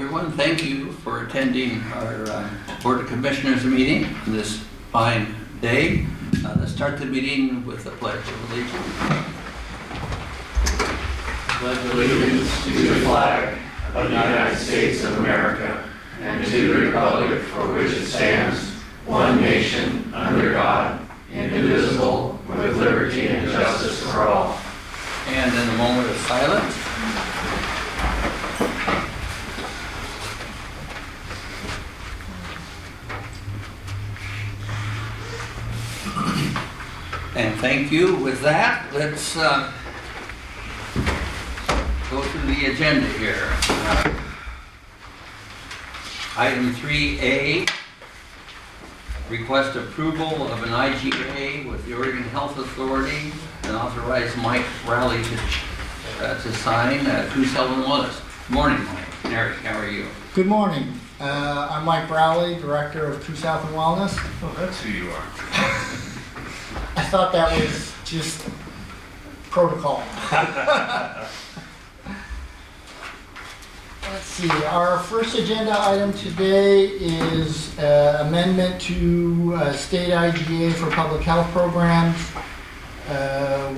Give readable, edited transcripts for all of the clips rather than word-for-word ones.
everyone. Thank you for attending our Board of Commissioners meeting on this fine day. Let's start the meeting with the Pledge of Allegiance. Pledge allegiance to the flag of the United States of America and to the republic for which it stands, one nation, under God, indivisible, with liberty and justice for all. And in a moment of silence, and thank you. With that, let's go through the agenda here. Item 3A, request approval of an IGA with the Oregon Health Authority and authorize Mike Rowley to sign. 271 Willis. Good morning, Mike. Eric, how are you? Good morning. I'm Mike Rowley, Director of True South and Wellness. Oh, that's who you are. I thought that was just protocol. Let's see, our first agenda item today is amendment to state IGA for public health programs.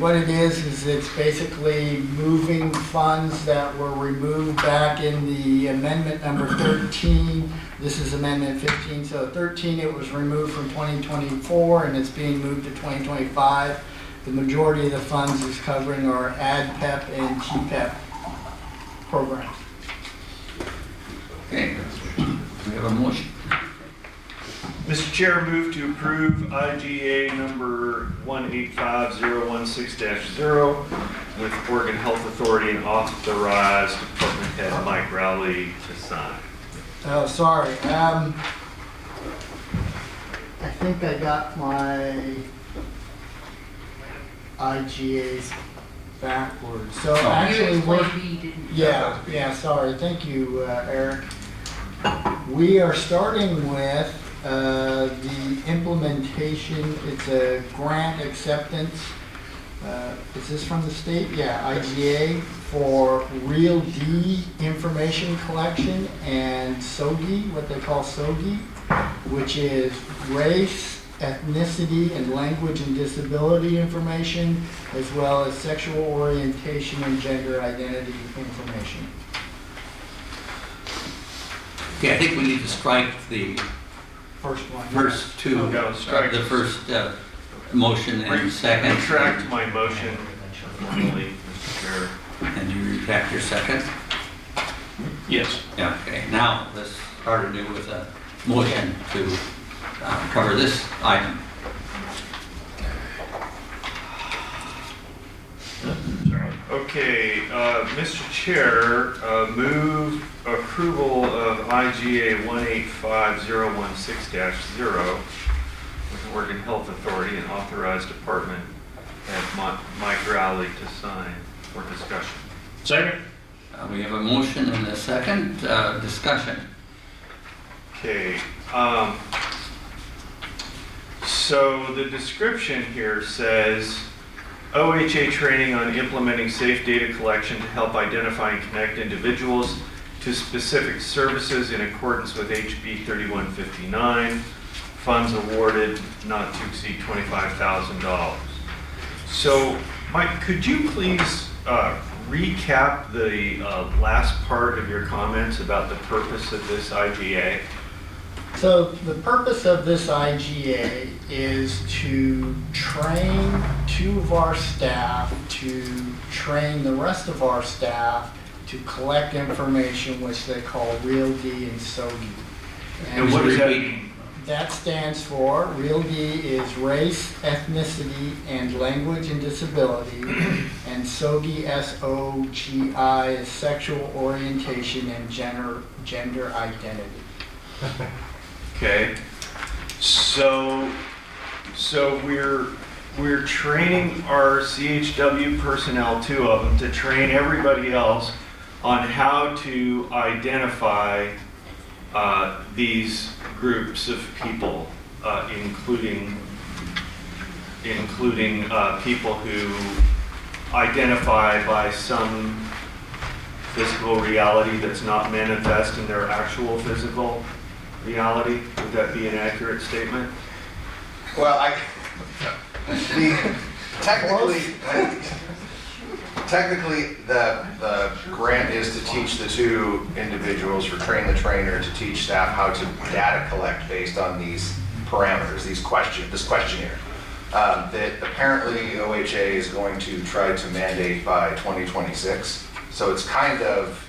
What it is it's basically moving funds that were removed back in the amendment number 13. This is amendment 15, so 13 it was removed from 2024 and it's being moved to 2025. The majority of the funds is covering our ADPEP and TPEP programs. Okay. We have a motion. Mr. Chair, move to approve IGA number 185016-0 with Oregon Health Authority and authorize Department Head Mike Rowley to sign. Oh, sorry. I think I got my IGAs backwards. So actually, yeah, sorry. Thank you, Eric. We are starting with the implementation. It's a grant acceptance. Is this from the state? Yeah, IGA for Real D information collection and SOGI, what they call SOGI, which is race, ethnicity, and language and disability information, as well as sexual orientation and gender identity information. Okay, I think we need to strike the First one. first two, No, strike. the first motion and second. Retract my motion formally, Mr. Chair. And you retract your second? Yes. Yeah, okay. Now, let's start anew with a motion to cover this item. Okay, Mr. Chair, move approval of IGA 185016-0 with Oregon Health Authority and authorized Department Head Mike Rowley to sign for discussion. Second. We have a motion and a second. Discussion. Okay, so the description here says OHA training on implementing safe data collection to help identify and connect individuals to specific services in accordance with HB 3159. Funds awarded not to exceed $25,000. So, Mike, could you please recap the last part of your comments about the purpose of this IGA? So the purpose of this IGA is to train two of our staff to train the rest of our staff to collect information which they call Real D and SOGI. And what does that mean? That stands for, Real D is race, ethnicity, and language and disability, and SOGI, S-O-G-I, is sexual orientation and gender identity. Okay, so we're training our CHW personnel, two of them, to train everybody else on how to identify these groups of people, including people who identify by some physical reality that's not manifest in their actual physical reality. Would that be an accurate statement? Well, technically, the grant is to teach the two individuals, or train the trainer to teach staff how to data collect based on these parameters, this questionnaire. That apparently OHA is going to try to mandate by 2026. So it's kind of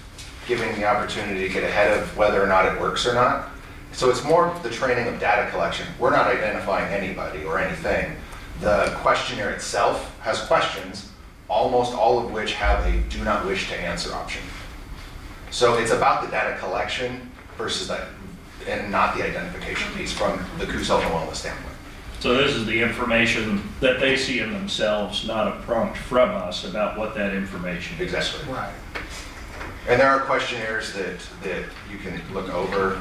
giving the opportunity to get ahead of whether or not it works or not. So it's more the training of data collection. We're not identifying anybody or anything. The questionnaire itself has questions, almost all of which have a do not wish to answer option. So it's about the data collection versus that, and not the identification piece from the Coos Health and Wellness standpoint. So this is the information that they see in themselves, not a prompt from us about what that information is. Exactly. Right. And there are questionnaires that you can look over,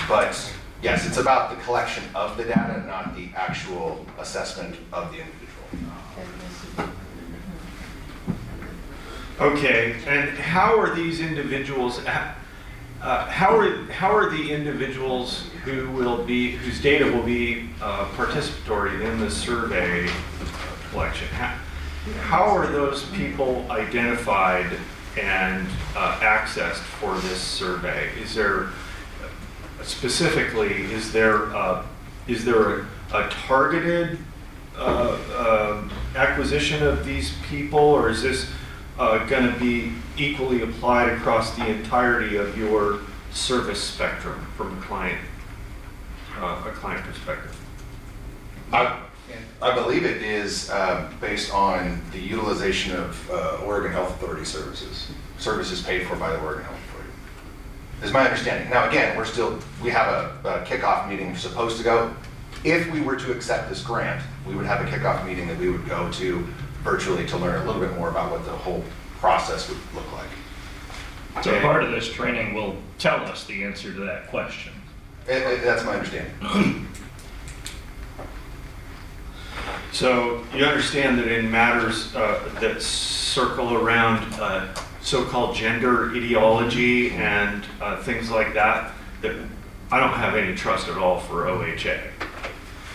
but yes, it's about the collection of the data, not the actual assessment of the individual. Okay, and how are these individuals, how are the individuals whose data will be participatory in the survey collection? How are those people identified and accessed for this survey? Is there specifically, is there a targeted acquisition of these people, or is this going to be equally applied across the entirety of your service spectrum from a client perspective? I believe it is based on the utilization of Oregon Health Authority services paid for by the Oregon Health Authority, is my understanding. Now again, we have a kickoff meeting supposed to go. If we were to accept this grant, we would have a kickoff meeting that we would go to virtually to learn a little bit more about what the whole process would look like. So part of this training will tell us the answer to that question. That's my understanding. So you understand that in matters that circle around so-called gender ideology and things like that, that I don't have any trust at all for OHA.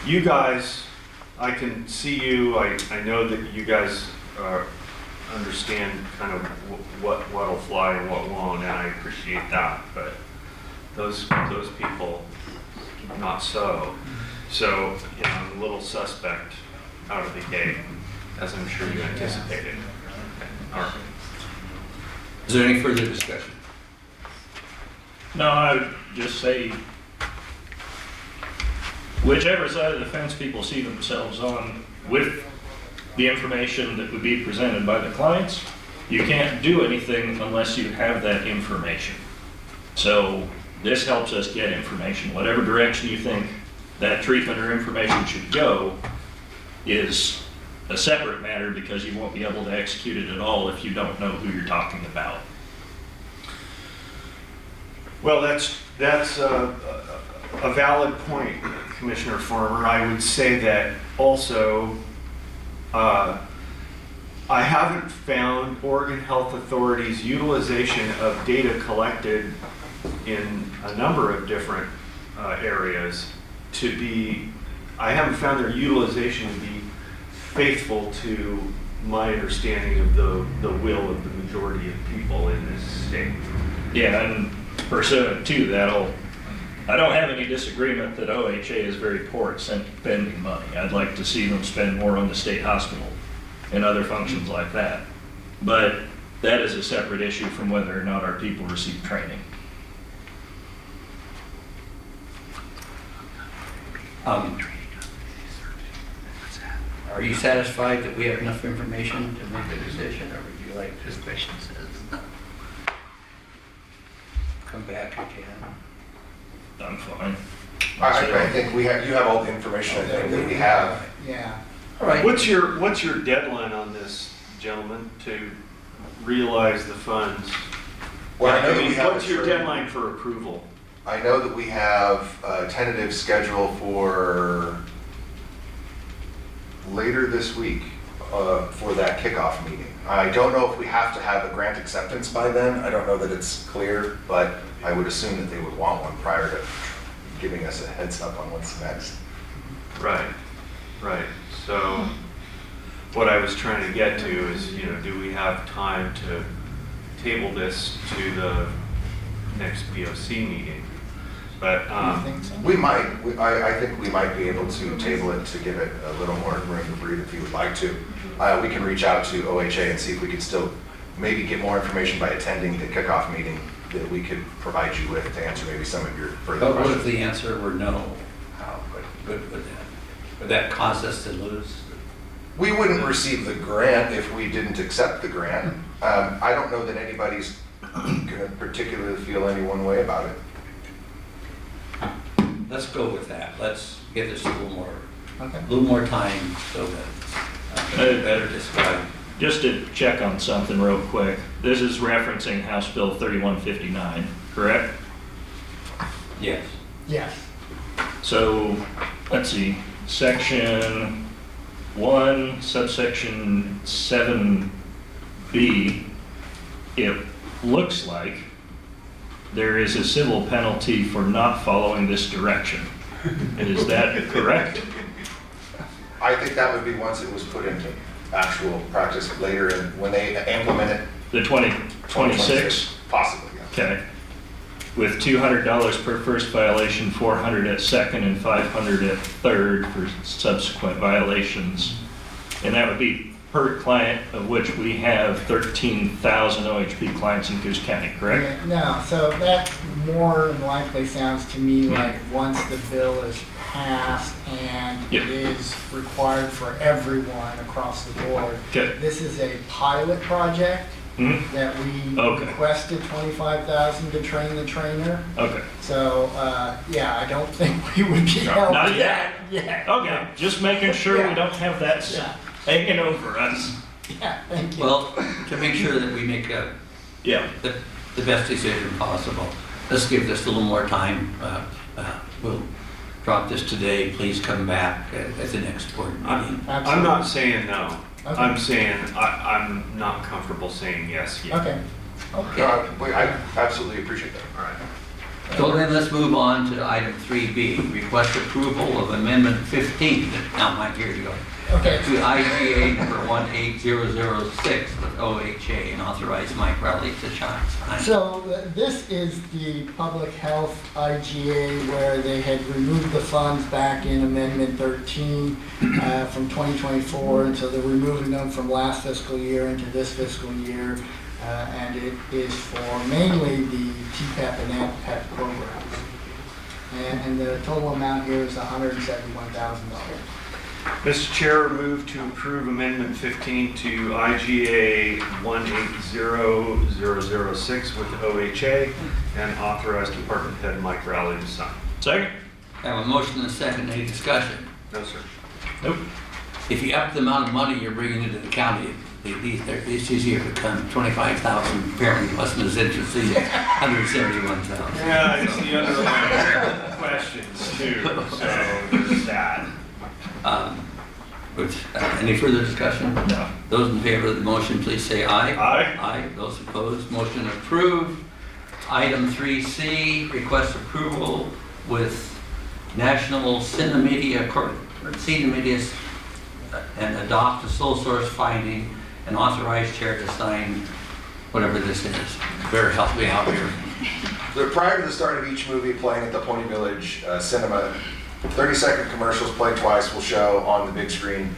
You guys, I can see you, I know that you guys understand kind of what'll fly and what won't, and I appreciate that, but those people, not so. So, you know, I'm a little suspect out of the gate, as I'm sure you anticipated. All right. Is there any further discussion? No, I would just say, whichever side of the fence people see themselves on with the information that would be presented by the clients, you can't do anything unless you have that information. So this helps us get information. Whatever direction you think that treatment or information should go is a separate matter, because you won't be able to execute it at all if you don't know who you're talking about. Well, that's a valid point, Commissioner Farmer. I would say that also, I haven't found Oregon Health Authority's utilization of data collected in a number of different areas to be, I haven't found their utilization to be faithful to my understanding of the will of the majority of people in this state. Yeah, and pursuant to that, I don't have any disagreement that OHA is very poor at spending money. I'd like to see them spend more on the state hospital and other functions like that. But that is a separate issue from whether or not our people receive training. Are you satisfied that we have enough information to make a decision, or would you like this question says? Come back again. I'm fine. I think you have all the information I think that we have. Yeah. All right. What's your deadline on this, gentlemen, to realize the funds? Well, I know that we have What's your deadline for approval? I know that we have a tentative schedule for later this week, for that kickoff meeting. I don't know if we have to have a grant acceptance by then. I don't know that it's clear, but I would assume that they would want one prior to giving us a heads up on what's next. Right, right. So what I was trying to get to is, you know, do we have time to table this to the next BOC meeting? But, I think so. We might, I think we might be able to table it to give it a little more room to breathe if you would like to. We can reach out to OHA and see if we could still maybe get more information by attending the kickoff meeting that we could provide you with to answer maybe some of your further But what if questions. the answer were no? How good would that? Would that cause us to lose? We wouldn't receive the grant if we didn't accept the grant. I don't know that anybody's gonna particularly feel any one way about it. Let's go with that. Let's give this a Okay. little more time so that better describe. Just to check on something real quick, this is referencing House Bill 3159, correct? Yes. Yes. So, let's see, section 1, subsection 7B, it looks like there is a civil penalty for not following this direction. Is that correct? I think that would be once it was put into actual practice later and when they implement it. The 2026? Possibly, yeah. Okay. With $200 per first violation, $400 at second, and $500 at third for subsequent violations. And that would be per client, of which we have 13,000 OHP clients in Coos County, correct? Yeah, no, so that more than likely sounds to me like once the bill is passed and Yep. it is required for everyone across the board. Okay. This is a pilot project Hmm? that we Okay. requested 25,000 to train the trainer. Okay. So, yeah, I don't think we would be held not to yet. that yet. Okay, just making sure Yeah. we don't have that Yeah. hanging over us. Yeah, thank you. Well, to make sure that we make Yeah. the best decision possible, let's give this a little more time. We'll drop this today. Please come back at the next board meeting. I'm not saying no. Okay. I'm saying I'm not comfortable saying yes yet. Okay. Okay. I absolutely appreciate that. All right. So then let's move on to item 3B, request approval of amendment 15. Now, Mike, here you go. Okay. To IGA number 18006 with OHA and authorize Mike Rowley to sign. So this is the public health IGA where they had removed the funds back in Amendment 13 from 2024, and so they're removing them from last fiscal year into this fiscal year, and it is for mainly the TPEP and AMPEP programs. And the total amount here is $171,000. Mr. Chair, move to approve Amendment 15 to IGA 18006 with OHA and authorize Department Head Mike Rowley to sign. Second? I have a motion and a second. Any discussion? No, sir. Nope. If you up the amount of money you're bringing into the county, it's easier to come 25,000. Apparently wasn't as interesting as 171,000. Yeah, it's the underlying questions too, so there's that. Any further discussion? No. Those in favor of the motion, please say aye. Aye. Aye. Those opposed, motion approved. Item 3C, request approval with National Cinemedia and adopt a sole source finding and authorize chair to sign whatever this is. Better help me out here. So prior to the start of each movie playing at the Pony Village Cinema, 30-second commercials played twice will show on the big screen.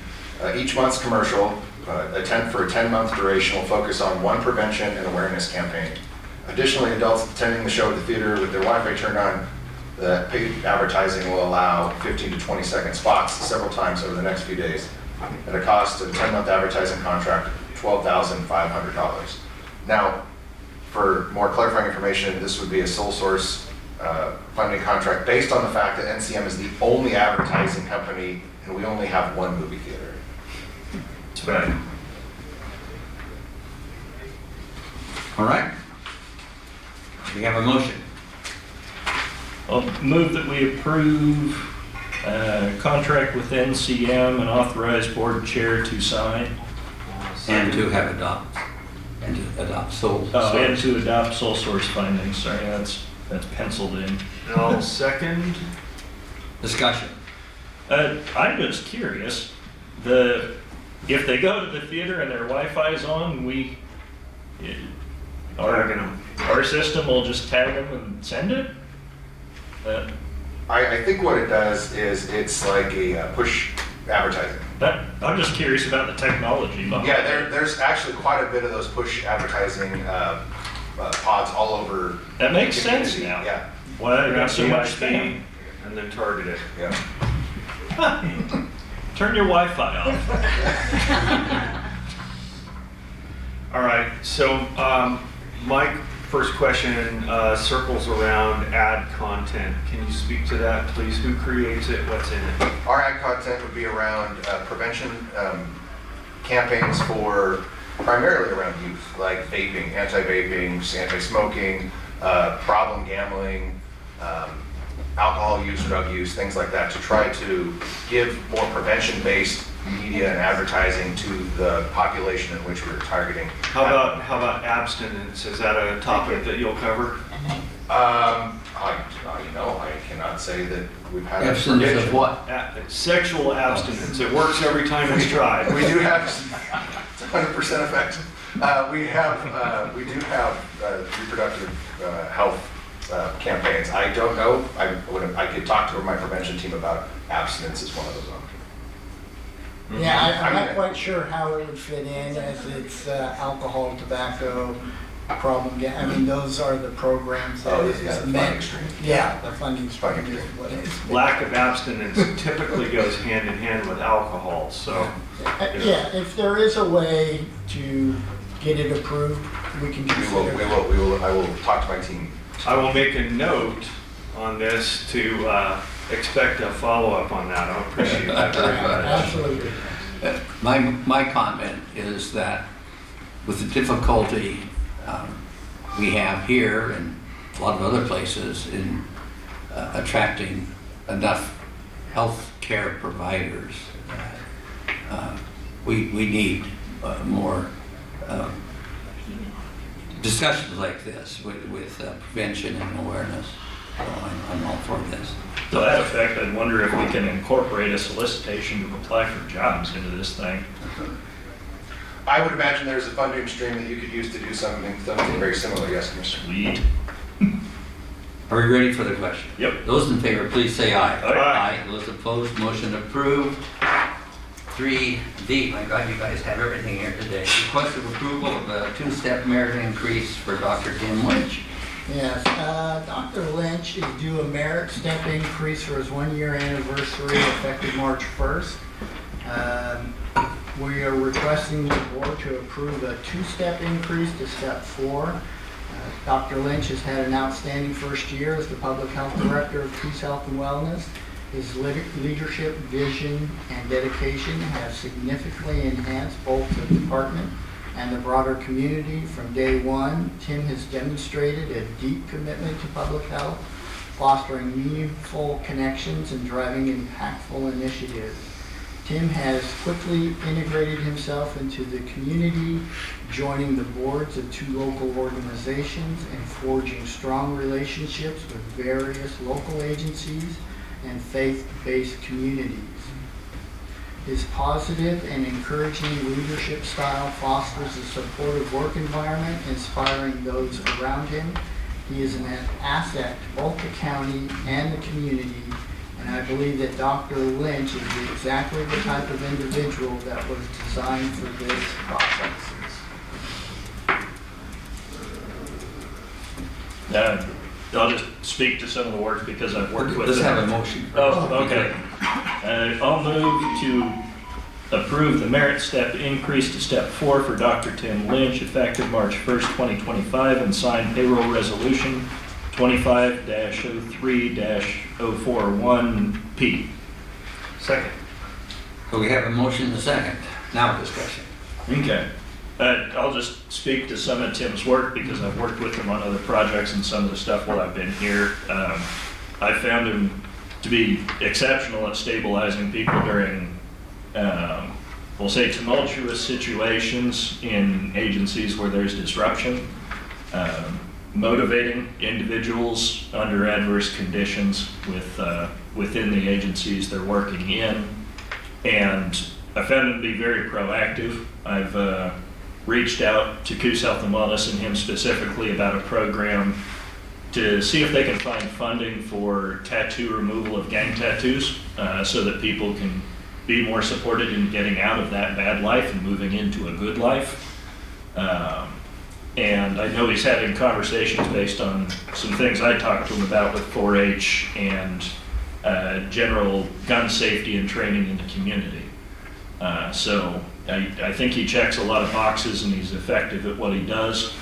Each month's commercial, for a 10-month duration, will focus on one prevention and awareness campaign. Additionally, adults attending the show at the theater with their Wi-Fi turned on, the paid advertising will allow 15 to 20-second spots several times over the next few days at a cost of a 10-month advertising contract of $12,500. Now, for more clarifying information, this would be a sole source funding contract based on the fact that NCM is the only advertising company and we only have one movie theater. That's right. All right? We have a motion. I'll move that we approve Contract with NCM and authorize board chair to sign. And to have and to adopt sole Oh, and source. to adopt sole source findings. Sorry, that's penciled in. And I'll second. Discussion. I'm just curious, if they go to the theater and their Wi-Fi's on, Tagging them. our system will just tag them and send it? I think what it does is it's like a push advertising. I'm just curious about the technology behind it. Yeah, there's actually quite a bit of those push advertising pods all over. That makes the sense community. now. Yeah, Why I got Grab so the much IP spam? and then target it. yeah. Turn your Wi-Fi off. All right, so my first question circles around ad content. Can you speak to that, please? Who creates it? What's in it? Our ad content would be around prevention campaigns for primarily around youth, like vaping, anti-vaping, anti-smoking, problem gambling, alcohol use, drug use, things like that, to try to give more prevention-based media and advertising to the population in which we're targeting. How about abstinence? Is that a topic that you'll cover? I cannot say that we've had a Abstinence of prediction. what? Sexual abstinence. It works every time it's tried. We do have, it's 100% effective. We do have reproductive health campaigns. I don't know. I could talk to my prevention team about abstinence as one of those options. Yeah, I'm not quite sure how it would fit in, as it's alcohol, tobacco, I mean, those are the programs that Oh, it's yeah, the meant. funding stream. Yeah, the funding stream Funding is stream. what it is. Lack of abstinence typically goes hand in hand with alcohol, so. Yeah, if there is a way to get it approved, we can We consider that. I will talk to my team. I will make a note on this to expect a follow-up on that. I appreciate that very much. Absolutely. My comment is that with the difficulty we have here and a lot of other places in attracting enough health care providers, we need more discussions like this with prevention and awareness. So I'm all for this. To that effect, I wonder if we can incorporate a solicitation to apply for jobs into this thing. I would imagine there's a funding stream that you could use to do something very similar, yes, Commissioner. Sweet. Are we ready for the question? Yep. Those in favor, please say aye. Aye. Those opposed, motion approved. 3D, my God, you guys have everything here today. Request of approval of a two-step merit increase for Dr. Tim Lynch. Yes, Dr. Lynch is due a merit step increase for his one-year anniversary effective March 1st. We are requesting the board to approve a two-step increase to step 4. Dr. Lynch has had an outstanding first year as the Public Health Director of Peace, Health, and Wellness. His leadership, vision, and dedication have significantly enhanced both the department and the broader community. From day one, Tim has demonstrated a deep commitment to public health, fostering meaningful connections and driving impactful initiatives. Tim has quickly integrated himself into the community, joining the boards of 2 local organizations and forging strong relationships with various local agencies and faith-based communities. His positive and encouraging leadership style fosters a supportive work environment, inspiring those around him. He is an asset to both the county and the community, and I believe that Dr. Lynch is exactly the type of individual that was designed for this process. I'll just speak to some of the work because I've worked with Let's them. have a motion. Oh, okay. I'll move to approve the merit step increase to step 4 for Dr. Tim Lynch effective March 1st, 2025, and sign payroll resolution 25-03-041P. Second. So we have a motion and a second. Now discussion. Okay. I'll just speak to some of Tim's work because I've worked with him on other projects and some of the stuff while I've been here. I found him to be exceptional at stabilizing people during, we'll say, tumultuous situations in agencies where there's disruption, motivating individuals under adverse conditions within the agencies they're working in. And I found him to be very proactive. I've reached out to Coos Health and Wellness and him specifically about a program to see if they can find funding for tattoo removal of gang tattoos, so that people can be more supported in getting out of that bad life and moving into a good life. And I know he's having conversations based on some things I talked to him about with 4-H and general gun safety and training in the community. So I think he checks a lot of boxes and he's effective at what he does.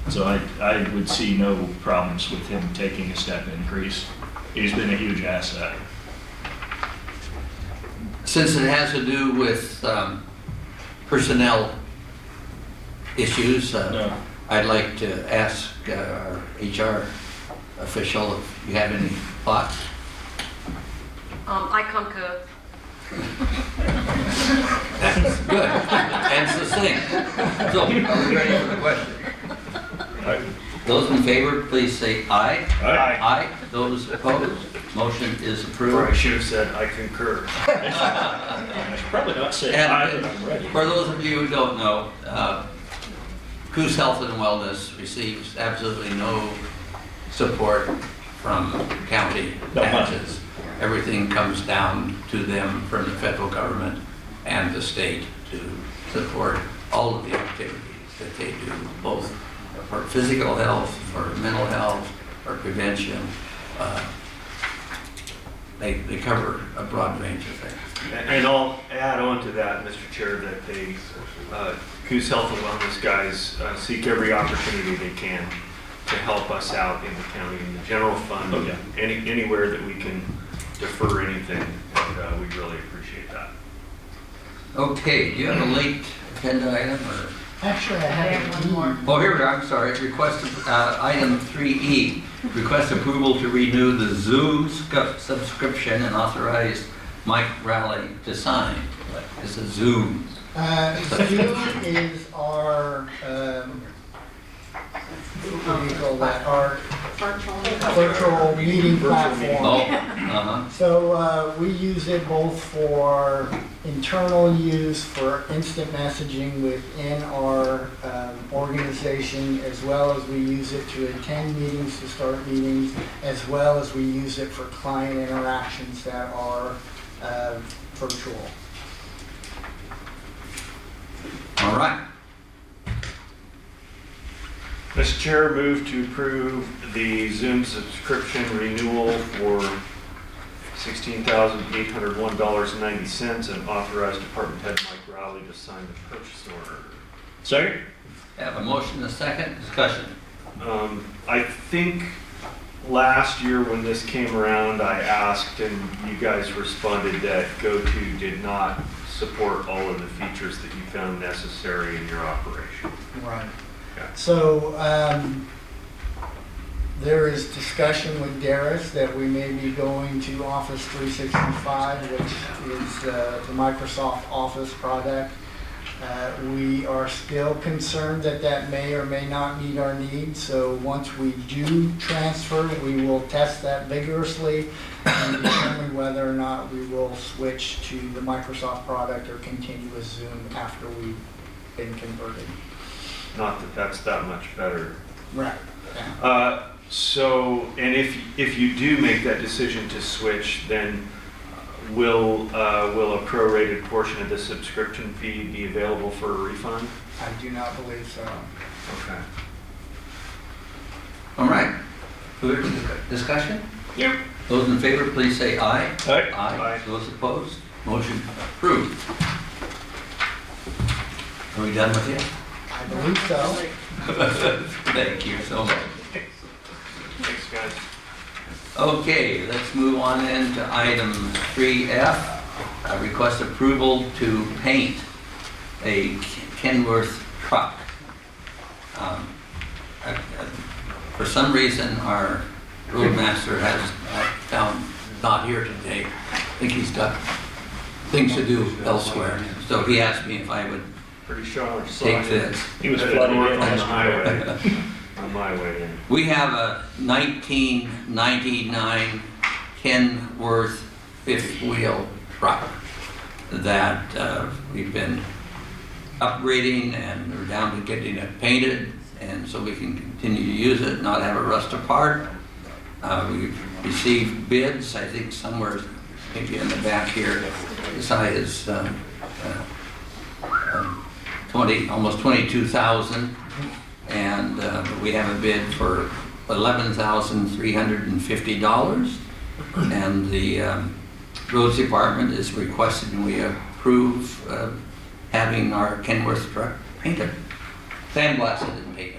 So I would see no problems with him taking a step increase. He's been a huge asset. Since it has to do with personnel issues, No. I'd like to ask our HR official if you have any thoughts. I concur. That's good and succinct. So, are we ready for the question? Those in favor, please say aye. Aye. Aye. Those opposed, motion is Or I approved. should have said, I concur. I should probably not say And aye, but I'm ready. for those of you who don't know, Coos Health and Wellness receives absolutely no support from county No money. taxes. Everything comes down to them from the federal government and the state to support all of the activities that they do, both for physical health, for mental health, for prevention. They cover a broad range of things. And I'll add on to that, Mr. Chair, that they, Coos Health and Wellness guys seek every opportunity they can to help us out in the county, in the general fund, Okay. anywhere that we can defer anything, and we really appreciate that. Okay, do you have a late agenda item or? Actually, I have one more. Oh, here we are, I'm sorry. Request, item 3E, request approval to renew the Zoom subscription and authorize Mike Rowley to sign. It's a Zoom. Zoom is our, what do you call that, our virtual meeting platform. Oh, uh-huh. So we use it both for internal use, for instant messaging within our organization, as well as we use it to attend meetings, to start meetings, as well as we use it for client interactions that are virtual. All right. Mr. Chair, move to approve the Zoom subscription renewal for $16,801.90 and authorize Department Head Mike Rowley to sign the purchase order. Second? Have a motion and a second. Discussion. I think last year when this came around, I asked and you guys responded that GoTo did not support all of the features that you found necessary in your operation. Right. Okay. So there is discussion with Darius that we may be going to Office 365, which is the Microsoft Office product. We are still concerned that that may or may not meet our needs. So once we do transfer, we will test that vigorously and determine whether or not we will switch to the Microsoft product or continue with Zoom after we've been converted. Not that that's that much better. Right. Yeah. So, and if you do make that decision to switch, then will a prorated portion of the subscription fee be available for a refund? I do not believe so. Okay. All right. Further discussion? Yep. Those in favor, please say aye. Aye. Aye. Those opposed, motion approved. Are we done with you? I believe so. Thank you so much. Thanks, guys. Okay, let's move on then to item 3F, request approval to paint a Kenworth truck. For some reason, our roadmaster has found not here today. I think he's got things to do elsewhere. So he asked me if I would Pretty sure I saw take him. this. He was Headed flooding north in on the yesterday. highway, on my way in. We have a 1999 Kenworth fifth wheel truck that we've been upgrading, and we're down to getting it painted, and so we can continue to use it, not have it rust apart. We've received bids, I think somewhere, maybe in the back here, as high as almost 22,000, and we have a bid for $11,350, and the roads department is requesting we approve having our Kenworth truck painted, sandblasted and painted.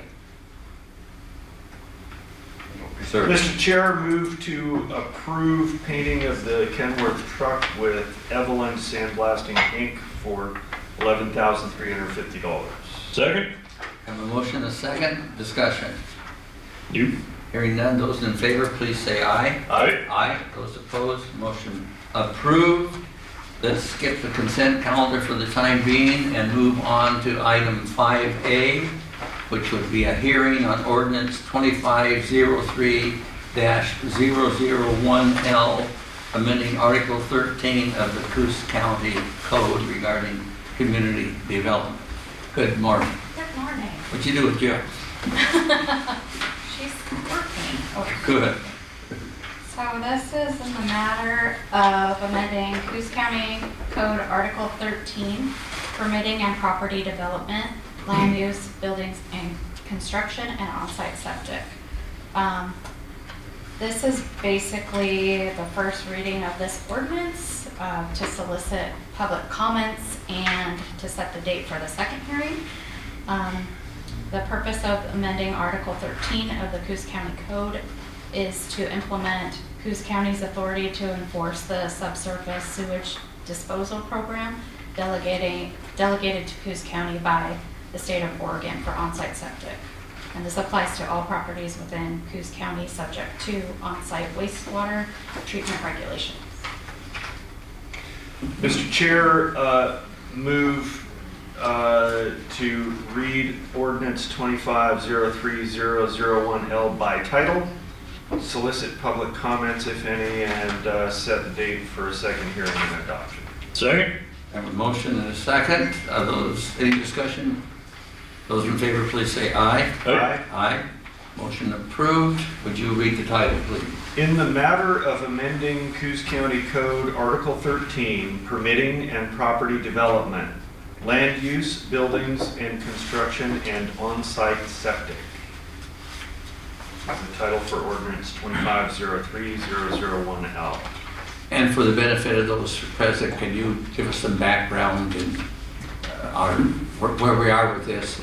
Sir. Mr. Chair, move to approve painting of the Kenworth truck with Evelyn Sandblasting Inc. for $11,350. Second? Have a motion and a second. Discussion. You? Hearing none, those in favor, please say aye. Aye. Aye. Those opposed, motion approved. Let's skip the consent calendar for the time being and move on to item 5A, which would be a hearing on ordinance 2503-001L, amending Article 13 of the Coos County Code regarding community development. Good morning. Good morning. What'd you do with Jill? She's working. Good. So this is in the matter of amending Coos County Code Article 13, permitting and property development, land use, buildings and construction, and on-site septic. This is basically the first reading of this ordinance to solicit public comments and to set the date for the second hearing. The purpose of amending Article 13 of the Coos County Code is to implement Coos County's authority to enforce the subsurface sewage disposal program delegated to Coos County by the state of Oregon for on-site septic. And this applies to all properties within Coos County subject to on-site wastewater treatment regulations. Mr. Chair, move to read ordinance 2503-001L by title, solicit public comments if any, and set the date for a second hearing and adoption. Second? I have a motion and a second. Any discussion? Those in favor, please say aye. Aye. Aye. Motion approved. Would you read the title, please? In the matter of amending Coos County Code Article 13, permitting and property development, land use, buildings and construction, and on-site septic. This is the title for ordinance 2503-001L. And for the benefit of those present, can you give us some background in where we are with this?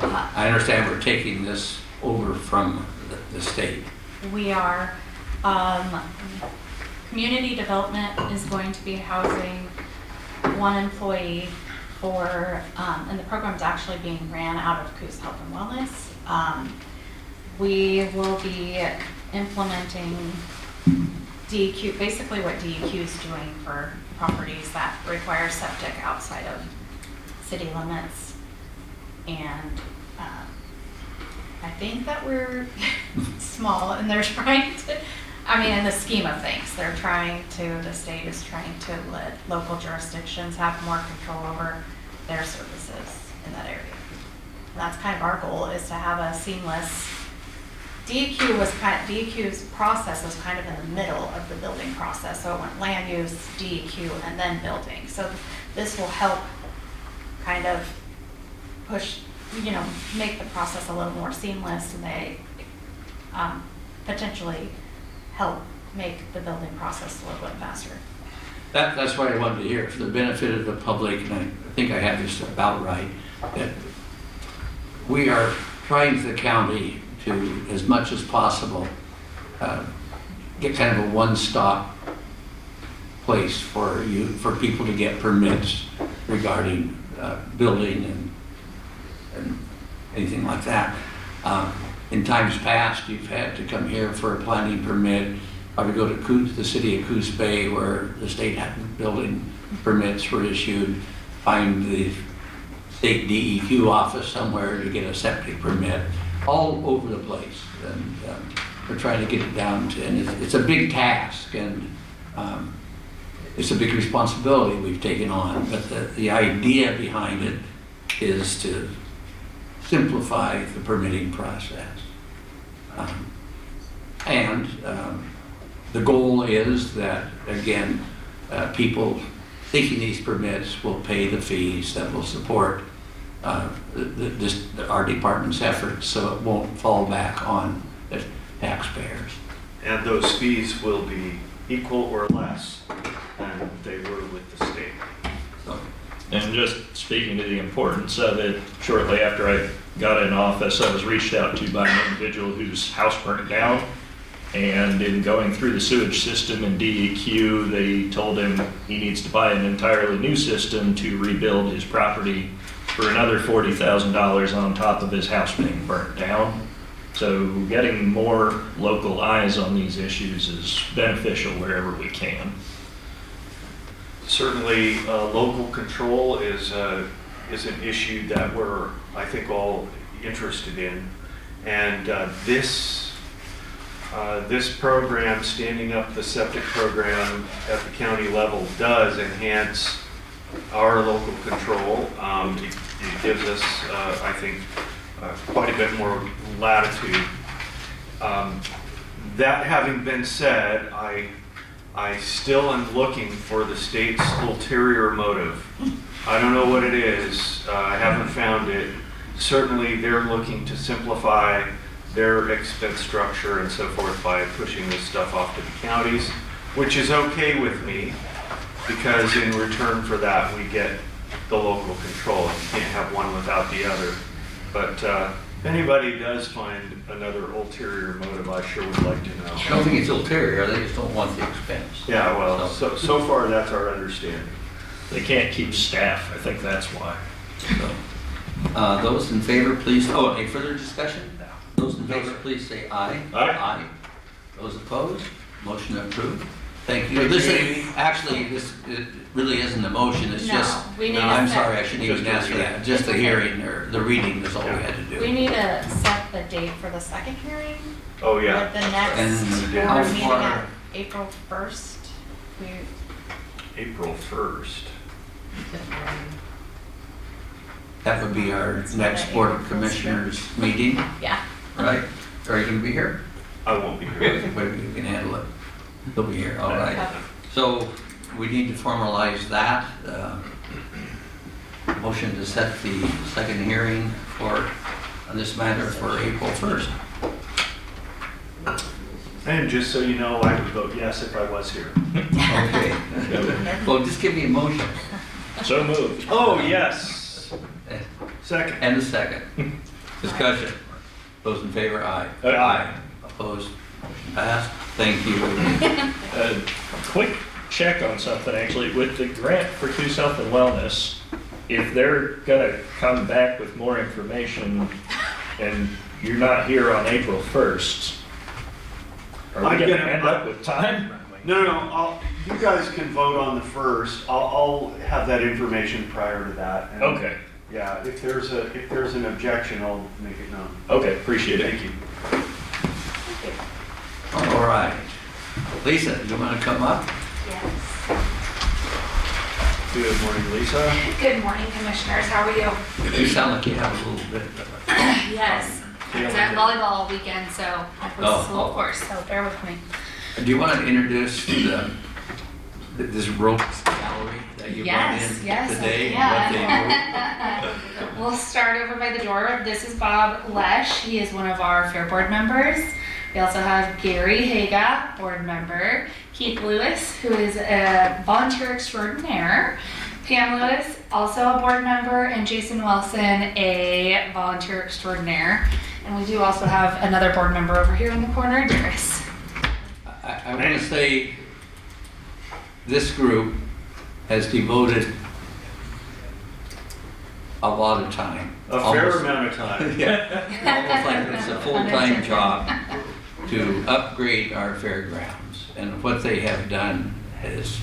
I understand we're taking this over from the state. We are, community development is going to be housing one employee for, and the program's actually being ran out of Coos Health and Wellness. We will be implementing DEQ, basically what DEQ is doing for properties that require septic outside of city limits. And I think that we're small, and they're trying to, in the scheme of things, the state is trying to let local jurisdictions have more control over their services in that area. And that's kind of our goal, is to have a seamless, DEQ's process was kind of in the middle of the building process. So it went land use, DEQ, and then building. So this will help kind of push, make the process a little more seamless, and they potentially help make the building process a little bit faster. That's what I wanted to hear, for the benefit of the public, and I think I have this about right, that we are trying as the county to, as much as possible, get kind of a one-stop place for people to get permits regarding building and anything like that. In times past, you've had to come here for a planning permit, probably go to the city of Coos Bay where the state building permits were issued, find the state DEQ office somewhere to get a septic permit, all over the place. And we're trying to get it down to, and it's a big task, and it's a big responsibility we've taken on, but the idea behind it is to simplify the permitting process. And the goal is that, again, people seeking these permits will pay the fees that will support our department's efforts, so it won't fall back on the taxpayers. And those fees will be equal or less than they were with the state. So, And just speaking to the importance of it, shortly after I got in office, I was reached out to by an individual whose house burnt down. And in going through the sewage system in DEQ, they told him he needs to buy an entirely new system to rebuild his property for another $40,000 on top of his house being burnt down. So getting more local eyes on these issues is beneficial wherever we can. Certainly, local control is an issue that we're, I think, all interested in. And this program, standing up the septic program at the county level, does enhance our local control. It gives us, I think, quite a bit more latitude. That having been said, I still am looking for the state's ulterior motive. I don't know what it is. I haven't found it. Certainly, they're looking to simplify their expense structure and so forth by pushing this stuff off to the counties, which is okay with me, because in return for that, we get the local control. You can't have one without the other. But if anybody does find another ulterior motive, I sure would like to know. I don't think it's ulterior, they just don't want the expense. Yeah, well, so far that's our understanding. They can't keep staff, I think that's why. So, those in favor, please, any further discussion? Those in favor, please say aye. Aye. Those opposed, motion approved. Thank you. This it really isn't a motion, it's No, just, we need to I'm set- sorry, I shouldn't even Just a ask for reading. that. Just the hearing, or the reading is all we had to do. We need to set the date for the second hearing. Oh, yeah. With the next And board how meeting far- at April 1st. April 1st. That would be our next Board of Commissioners meeting, Yeah. right? Are you gonna be here? I won't be here. Maybe you can handle it. He'll be here, all right. Okay. So we need to formalize that. Motion to set the second hearing on this matter for April 1st. And just so you know, I would vote yes if I was here. Okay. Well, just give me a motion So moved. Oh, yes. Second. and a second. Discussion. Those in favor, aye. Aye. Opposed? Motion passed. Thank you. A quick check on something, actually, with the grant for Coos Health and Wellness, if they're gonna come back with more information and you're not here on April 1st, are we I'm gonna gonna- end up with time? No, you guys can vote on the 1st. I'll have that information prior to that. And, Okay, Yeah, if there's an objection, I'll make it known. okay, appreciate it. Thank you. All right. Lisa, do you want to come up? Yes. Good morning, Lisa. Good morning, Commissioners. How are you? You sound like you have a little bit of a... Yes. I was at volleyball all weekend, so I was Oh, a little hoarse, so bear with me. Do you want to introduce this ropes gallery that you brought in Yes, today? and yeah. We'll start over by the door. This is Bob Lesh. He is one of our Fair Board members. We also have Gary Haga, board member. Keith Lewis, who is a volunteer extraordinaire. Pam Lewis, also a board member. And Jason Wilson, a volunteer extraordinaire. And we do also have another board member over here in the corner, Darius. I want to say this group has devoted a lot of time. A fair Almost- amount of time. Yeah, almost like it's a full-time job to upgrade our fairgrounds. and what they have done is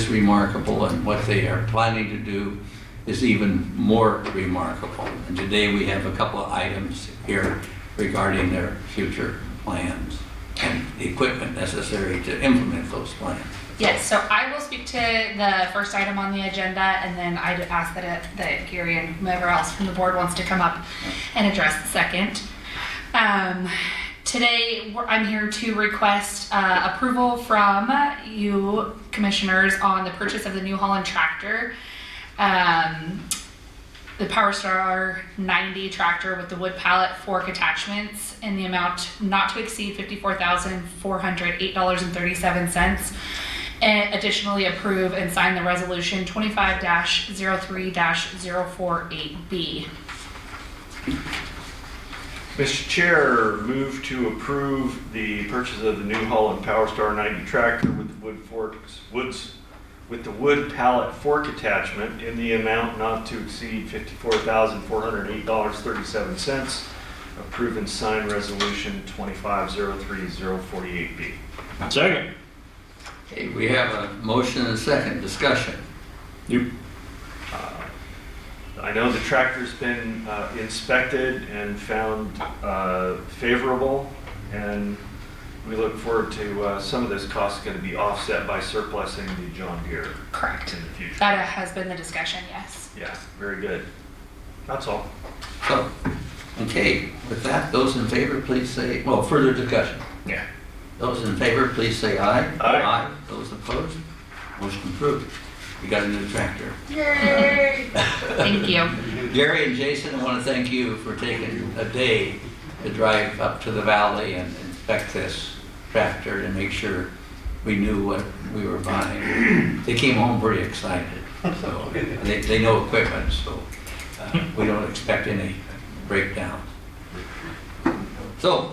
remarkable, and what they are planning to do is even more remarkable. And today we have a couple of items here regarding their future plans and the equipment necessary to implement those plans. Yes, so I will speak to the first item on the agenda, and then I'd ask that Gary and whomever else from the board wants to come up and address the second. Today, I'm here to request approval from you commissioners on the purchase of the New Holland tractor. The PowerStar 90 tractor with the wood pallet fork attachments in the amount not to exceed $54,408.37. And additionally approve and sign the resolution 25-03-048B. Mr. Chair, move to approve the purchase of the New Holland PowerStar 90 tractor with the wood pallet fork attachment in the amount not to exceed $54,408.37. Approve and sign resolution 25-03-048B. Second. Okay, we have a motion and a second. Discussion. I know the tractor's been inspected and found favorable, and we look forward to some of this cost going to be offset by surplusing the John Deere Correct. in the future. That has been the discussion, yes. Yeah, very good. That's all. So, okay, with that, those in favor, please say, well, further discussion. Yeah. Those in favor, please say aye. Aye. Those opposed, motion approved. We got a new tractor. Yay! Thank you. Gary and Jason, I want to thank you for taking a day to drive up to the valley and inspect this tractor and make sure we knew what we were buying. They came home pretty excited. So they know equipment, so we don't expect any breakdowns. So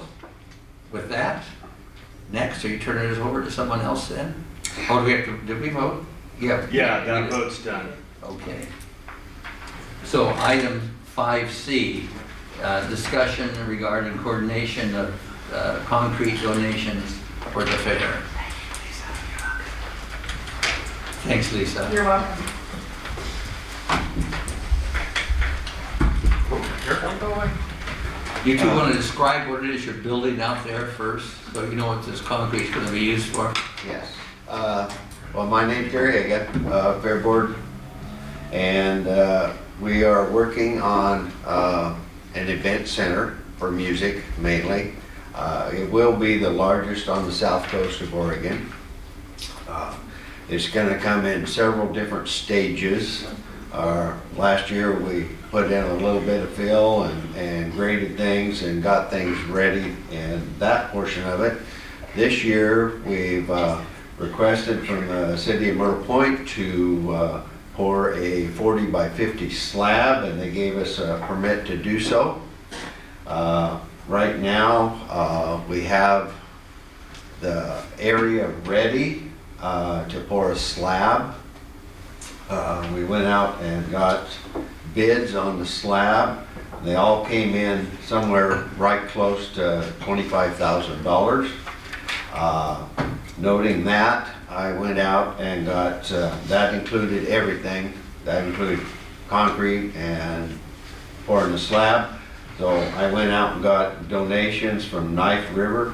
with that, next, are you turning it over to someone else then? Oh, do we have to, did we vote? Yeah. Yeah, that vote's done. Okay. So item 5C, discussion regarding coordination of concrete donations for the fair. Thanks, Lisa. You're welcome. You two want to describe what it is you're building out there first, so you know what this concrete is going to be used for? Yes. Well, my name's Gary Haga, Fair Board, and we are working on an event center for music mainly. It will be the largest on the south coast of Oregon. It's going to come in several different stages. Last year we put in a little bit of fill and graded things and got things ready and that portion of it. This year we've requested from the city of Myrtle Point to pour a 40 by 50 slab, and they gave us a permit to do so. Right now we have the area ready to pour a slab. We went out and got bids on the slab. They all came in somewhere right close to $25,000. Noting that, I went out and got, that included everything. That included concrete and pouring the slab. So I went out and got donations from Knife River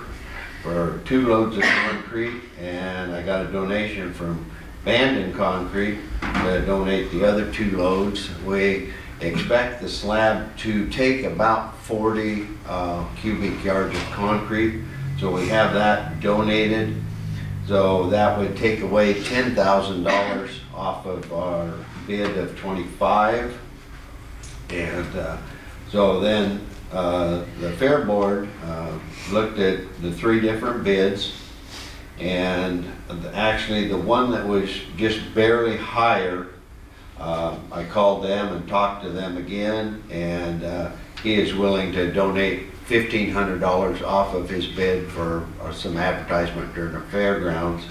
for 2 loads of concrete, and I got a donation from Bandon Concrete to donate the other 2 loads. We expect the slab to take about 40 cubic yards of concrete, so we have that donated. So that would take away $10,000 off of our bid of 25. And so then the Fair Board looked at the 3 different bids, and actually the one that was just barely higher, I called them and talked to them again, and he is willing to donate $1,500 off of his bid for some advertisement during the fairgrounds.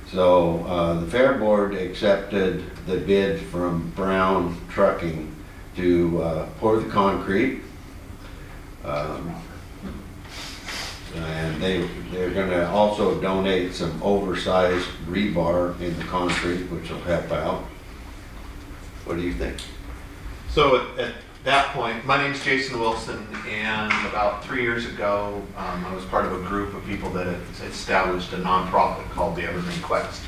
So the Fair Board accepted the bid from Brown Trucking to pour the concrete. And they're gonna also donate some oversized rebar in the concrete, which will help out. What do you think? So at that point, my name's Jason Wilson, and about 3 years ago, I was part of a group of people that had established a nonprofit called the Evergreen Quest.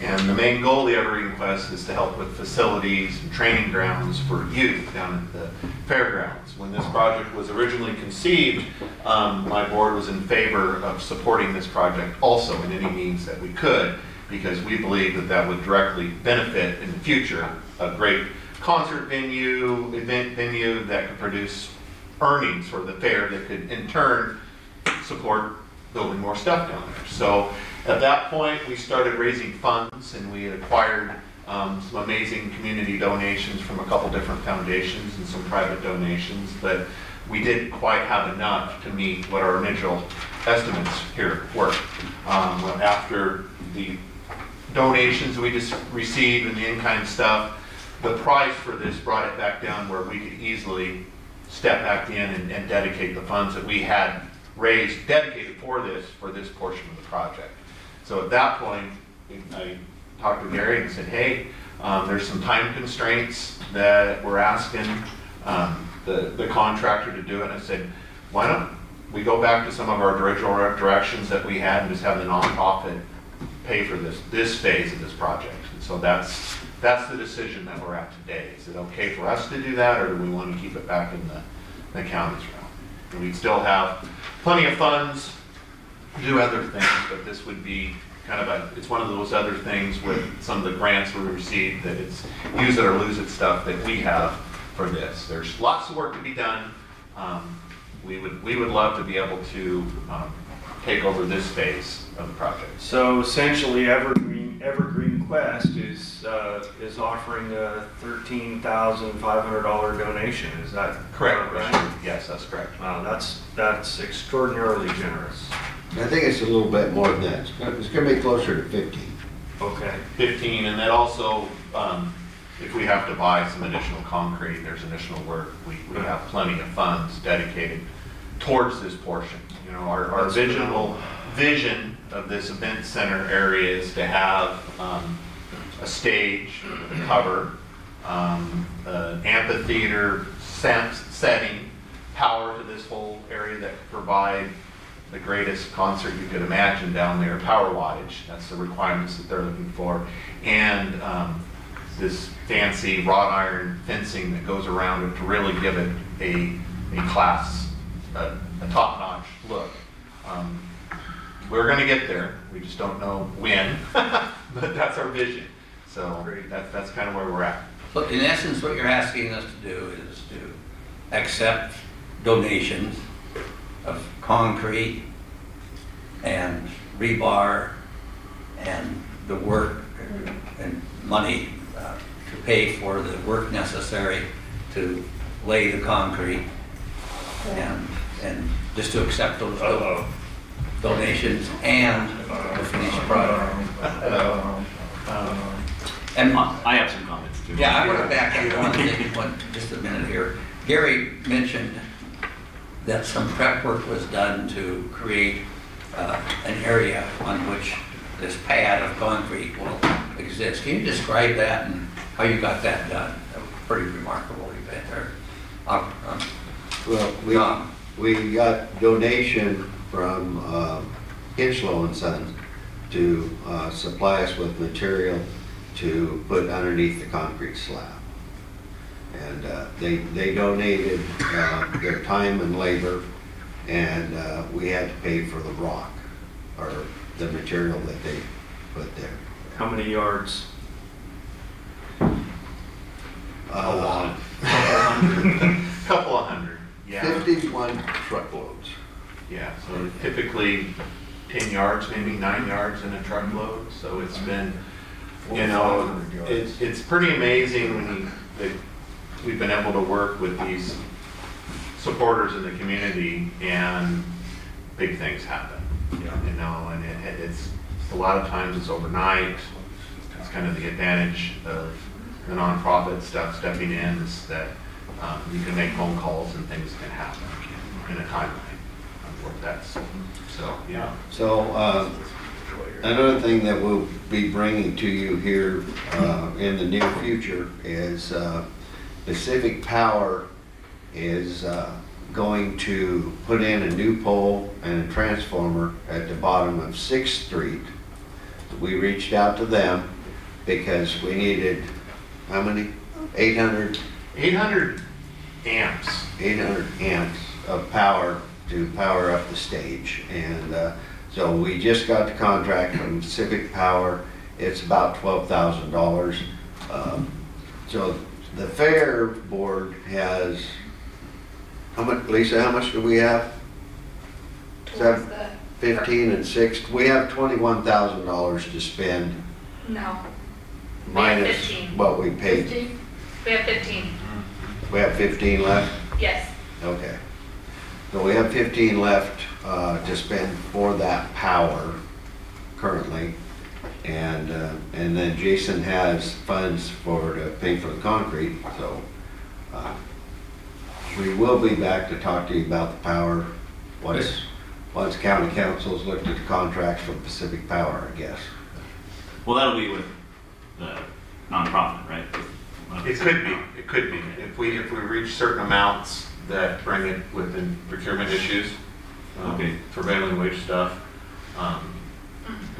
And the main goal of the Evergreen Quest is to help with facilities and training grounds for youth down at the fairgrounds. When this project was originally conceived, my board was in favor of supporting this project also in any means that we could, because we believe that that would directly benefit in the future a great concert venue, event venue that could produce earnings for the fair that could in turn support building more stuff down there. So at that point, we started raising funds, and we had acquired some amazing community donations from a couple different foundations and some private donations, but we didn't quite have enough to meet what our initial estimates here were. After the donations we just received and the in-kind stuff, the price for this brought it back down where we could easily step back in and dedicate the funds that we had raised, dedicated for this portion of the project. So at that point, I talked to Gary and said, hey, there's some time constraints that we're asking the contractor to do it. And I said, why don't we go back to some of our original directions that we had and just have the nonprofit pay for this phase of this project. And so that's the decision that we're at today. Is it okay for us to do that, or do we want to keep it back in the county's realm? And we'd still have plenty of funds to do other things, but this would be kind of it's one of those other things with some of the grants we received, that it's use it or lose it stuff that we have for this. There's lots of work to be done. We would love to be able to take over this phase of the project. So essentially, Evergreen Quest is offering a $13,500 donation. Is that Correct. right? Yes, that's correct. Wow, that's extraordinarily generous. I think it's a little bit more than that. It's gonna be closer to 15. Okay. 15, and then also, if we have to buy some additional concrete, there's additional work, we have plenty of funds dedicated towards this portion. You know, our original vision of this event center area is to have a stage with a cover, an amphitheater setting, power to this whole area that could provide the greatest concert you could imagine down there, power wattage, that's the requirements that they're looking for, and this fancy wrought iron fencing that goes around it to really give it a class, a top-notch look. We're going to get there, we just don't know when, but that's our vision. So that's kind of where we're at. So in essence, what you're asking us to do is to accept donations of concrete and rebar and the work and money to pay for the work necessary to lay the concrete, and just to accept those donations and the finished product. And I have some comments too. yeah, I want to back up just a minute here. Gary mentioned that some prep work was done to create an area on which this pad of concrete will exist. Can you describe that and how you got that done? That was a pretty remarkable event there. Well, we got donation from Hinslow and Sons to supply us with material to put underneath the concrete slab. And they donated their time and labor, and we had to pay for the rock, or the material that they put there. How many yards? A lot. Couple of hundred, yeah. 51 truckloads. Yeah, so typically 10 yards, maybe 9 yards in a truckload. So it's been, you know, it's pretty amazing when we've been able to work with these supporters in the community, and big things happen. You know, and it's a lot of times it's overnight. It's kind of the advantage of the nonprofit stuff stepping in, is that you can make phone calls and things can happen in a timeline. That's, so, yeah. So, another thing that we'll be bringing to you here in the near future is Pacific Power is going to put in a new pole and a transformer at the bottom of 6th Street. We reached out to them because we needed, how many? 800 amps. 800 amps of power to power up the stage. And so we just got the contract from Pacific Power. It's about $12,000. So the fair board has, how much, Lisa, how much do we have? Towards the 15 and 6. We have $21,000 to spend no. minus 15. what we paid. 15? We have 15. We have 15 left? Yes. Okay. So we have 15 left to spend for that power currently. And then Jason has funds to pay for the concrete. So we will be back to talk to you about the power once county councils looked at the contracts from Pacific Power, I guess. Well, that'll be with the nonprofit, right? It could be. If we reach certain amounts that bring it within procurement issues, Okay. prevailing wage stuff,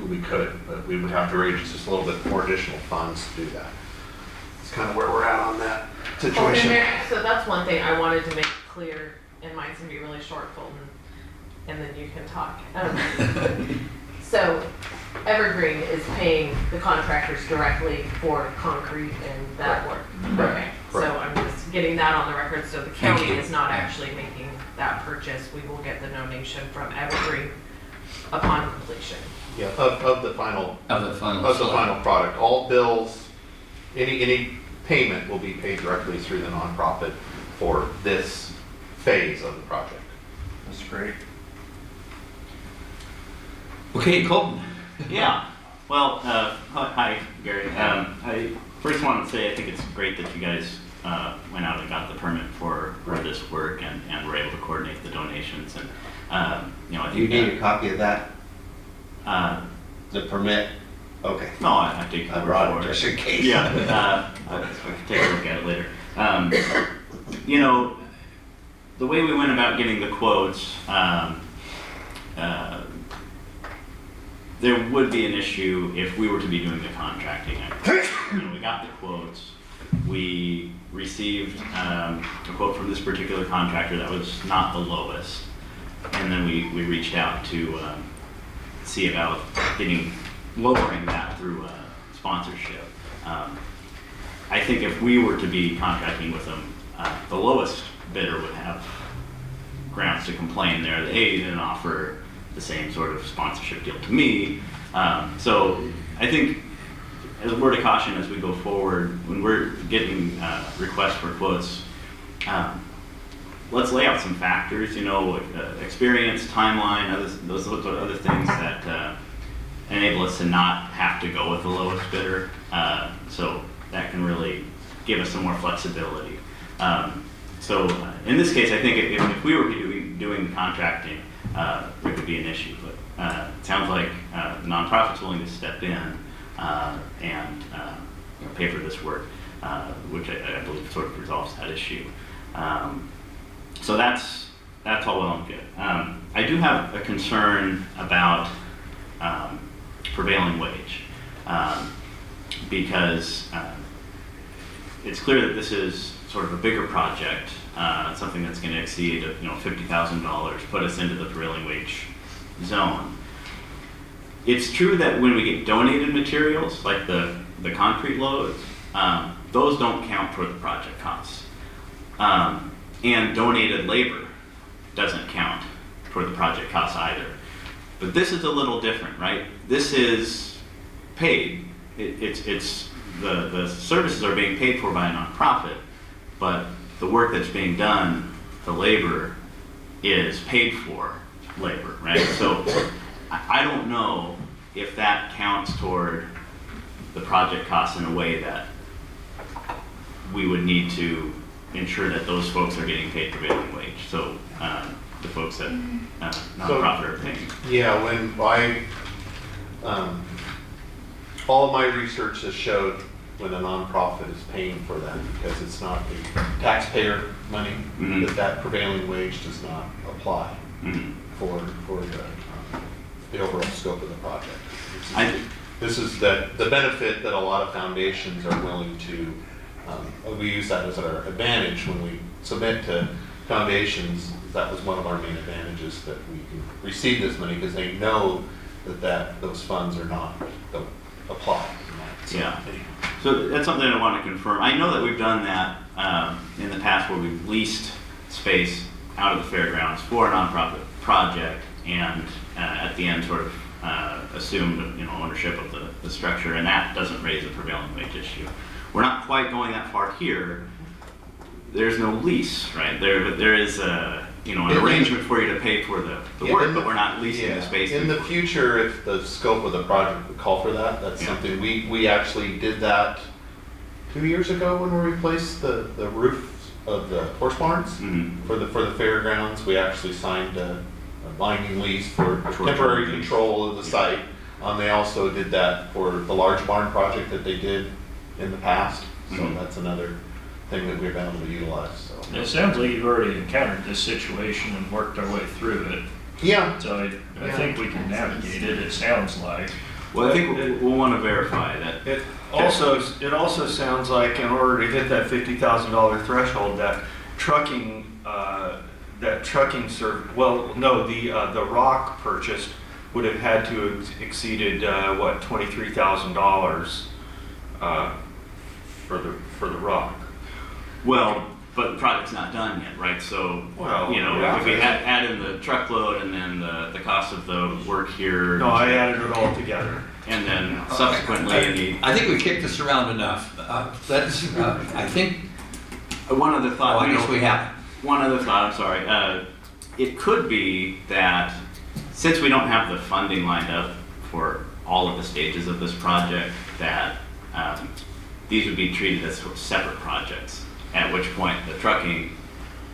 we could, but we would have to raise just a little bit more additional funds to do that. It's kind of where we're at on that situation. So that's one thing I wanted to make clear, and mine's gonna be really short, Fulton, and then you can talk. So Evergreen is paying the contractors directly for concrete and that work. Okay, so I'm just getting that on the record, so the county is not actually making that purchase. We will get the donation from Evergreen upon completion. Yeah, of the final Of the final product. All bills, any payment will be paid directly through the nonprofit for this phase of the project. That's great. Okay, Colton. Yeah. Well, hi, Gary. I first want to say I think it's great that you guys went out and got the permit for this work and were able to coordinate the donations. And I think You need a copy of that, the permit? Okay. No, I take I brought it just in case. Yeah, I'll take a look at it later. The way we went about getting the quotes, there would be an issue if we were to be doing the contracting. We got the quotes. We received a quote from this particular contractor that was not the lowest. And then we reached out to see about lowering that through sponsorship. I think if we were to be contracting with them, the lowest bidder would have grounds to complain there that, hey, you didn't offer the same sort of sponsorship deal to me. So I think as a word of caution as we go forward, when we're getting requests for quotes, let's lay out some factors, experience, timeline, those other things that enable us to not have to go with the lowest bidder. So that can really give us some more flexibility. So in this case, I think if we were doing contracting, there could be an issue. But it sounds like the nonprofit's willing to step in and pay for this work, which I believe sort of resolves that issue. So that's all well and good. I do have a concern about prevailing wage because it's clear that this is sort of a bigger project, something that's going to exceed $50,000, put us into the prevailing wage zone. It's true that when we get donated materials like the concrete loads, those don't count toward the project costs. And donated labor doesn't count toward the project costs either. But this is a little different, right? This is paid. The services are being paid for by a nonprofit, but the work that's being done, the labor, is paid for labor, right? So I don't know if that counts toward the project costs in a way that we would need to ensure that those folks are getting paid prevailing wage. So the folks at nonprofit are paying. Yeah, when all of my research has showed when a nonprofit is paying for that, because it's not the taxpayer money, Mhm. that prevailing wage does not apply Mhm. for the overall scope of the project. I- This is the benefit that a lot of foundations are willing to, we use that as our advantage when we submit to foundations. That was one of our main advantages, that we can receive this money because they know that those funds don't apply. Yeah. So that's something I want to confirm. I know that we've done that in the past where we've leased space out of the fairgrounds for a nonprofit project, and at the end sort of assumed ownership of the structure, and that doesn't raise a prevailing wage issue. We're not quite going that far here. There's no lease, right? There is an arrangement for you to pay for the work, but we're not leasing the space. In the future, if the scope of the project would call for that, that's something, we actually did that 2 years ago when we replaced the roof of the horse barns. Mhm. For the fairgrounds. We actually signed a binding lease for Short-term temporary lease. control of the site. They also did that for the large barn project that they did in the past. So Mhm. that's another thing that we've been able to utilize, so. It sounds like you've already encountered this situation and worked our way through it. Yeah. So I think we can navigate it, it sounds like. Well, I think we'll want to verify that. It also sounds like in order to hit that $50,000 threshold, the rock purchased would have had to have exceeded $23,000 for the rock. Well, but the project's not done yet, right? So, Well, if we add in the truckload and then the cost of the work here. No, I added it all together. And then subsequently, I think we kicked this around enough. I think, one other thought. I guess we have. One other thought, I'm sorry. It could be that since we don't have the funding lined up for all of the stages of this project, that these would be treated as sort of separate projects, at which point the trucking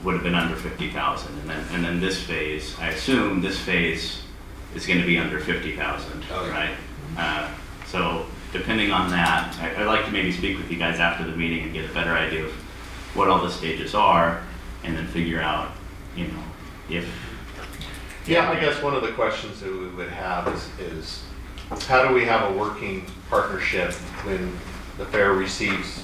would have been under 50,000. And then this phase, I assume this phase is going to be under 50,000, right? So depending on that, I'd like to maybe speak with you guys after the meeting and get a better idea of what all the stages are, and then figure out, if. Yeah, I guess one of the questions that we would have is how do we have a working partnership when the fair receives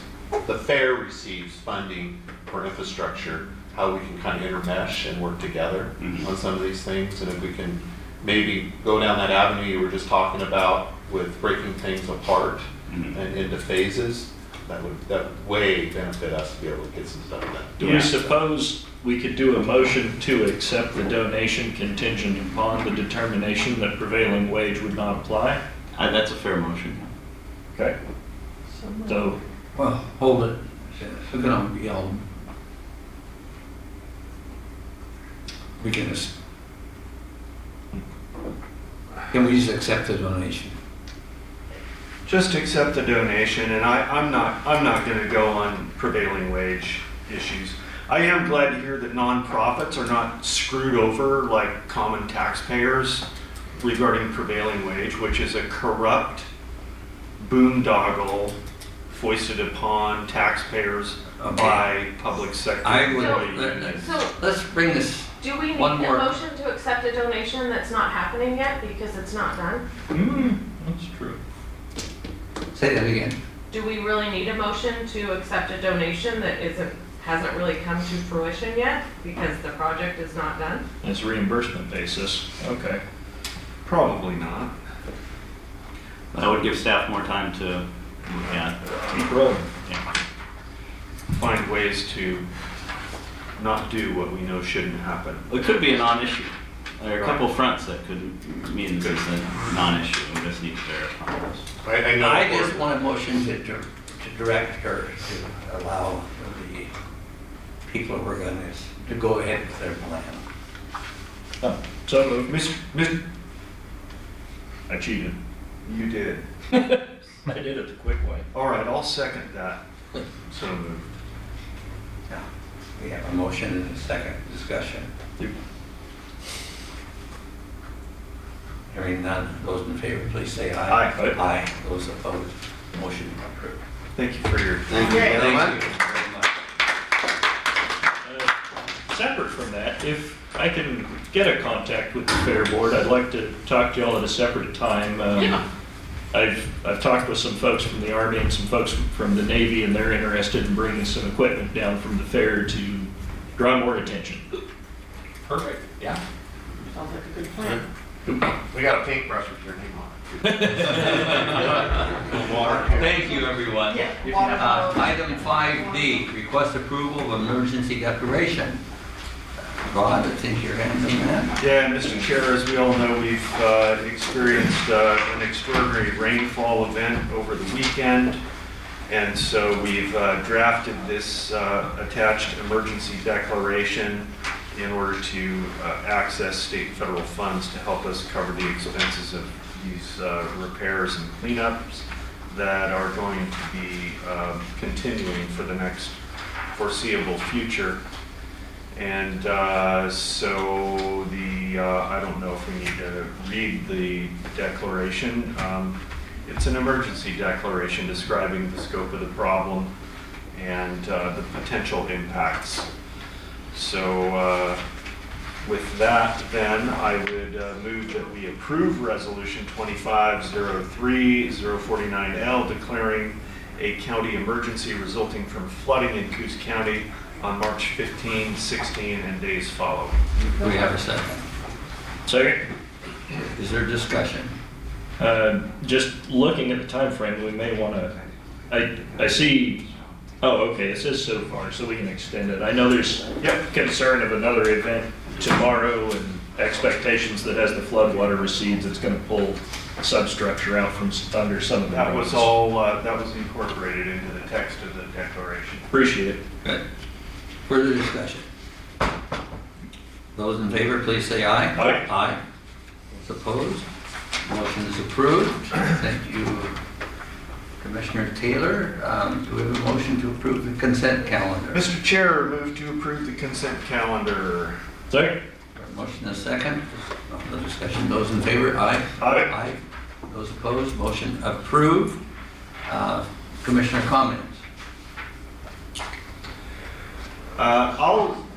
funding for infrastructure, how we can kind of intermesh and work together on some of these things, and if we can maybe go down that avenue you were just talking about with breaking things apart and into phases, that would way benefit us to be able to get some stuff done. Do we suppose we could do a motion to accept the donation contingent upon the determination that prevailing wage would not apply? That's a fair motion. Okay. So, Well, hold it. We're gonna be can we just accept the donation? Just accept the donation, and I'm not going to go on prevailing wage issues. I am glad to hear that nonprofits are not screwed over like common taxpayers regarding prevailing wage, which is a corrupt boondoggle foisted upon taxpayers by public sector I would, employees. let's bring this, Do we need One a more. motion to accept a donation that's not happening yet because it's not done? that's true. say that again. Do we really need a motion to accept a donation that hasn't really come to fruition yet because the project is not done? It's reimbursement basis, okay. Probably not. That would give staff more time to look at. Keep rolling. Yeah. Find ways to not do what we know shouldn't happen. It could be a non-issue. There are a couple fronts that could mean this is a non-issue. We just need to verify those. I know. I just want a motion to direct her to allow the people who work on this to go ahead with their plan. So moved. Mr. I cheated. You did. I did it the quick way. All right, I'll second that. So moved. We have a motion and a second discussion. Hearing none, those in favor, please say aye. Aye. Aye. Those opposed, motion approved. Thank you for your. Thank you, Thank gentlemen. you very much. Separate from that, if I can get a contact with the Fair Board, I'd like to talk to y'all at a separate time. I've talked with some folks from the Army and some folks from the Navy, and they're interested in bringing some equipment down from the fair to draw more attention. Perfect, yeah. Sounds like a good plan. We got a paintbrush with your name on it. Thank you, everyone. Item 5D, request approval of emergency declaration. Rod, I think you're handling that. Yeah, Mr. Chair, as we all know, we've experienced an extraordinary rainfall event over the weekend. And so we've drafted this attached emergency declaration in order to access state and federal funds to help us cover the expenses of these repairs and cleanups that are going to be continuing for the next foreseeable future. And so I don't know if we need to read the declaration. It's an emergency declaration describing the scope of the problem and the potential impacts. So with that, then, I would move that we approve Resolution 25-03-049L declaring a county emergency resulting from flooding in Coos County on March 15, 16, and days following. Do we have a second? Second. Is there discussion? Just looking at the time frame, we may want to, I see, oh, okay, it says so far, so we can extend it. I know there's concern of another event tomorrow and expectations that as the floodwater recedes, it's going to pull substructure out from under some of the That roads. was all, that was incorporated into the text of the declaration. Appreciate it. Good. Further discussion? Those in favor, please say aye. Aye. Aye. Those opposed? Motion is approved. Thank you, Commissioner Taylor. Do we have a motion to approve the consent calendar? Mr. Chair, move to approve the consent calendar. Second. Motion is second. No discussion. Those in favor, aye. Aye. Aye. Those opposed, motion approved. Commissioner comments?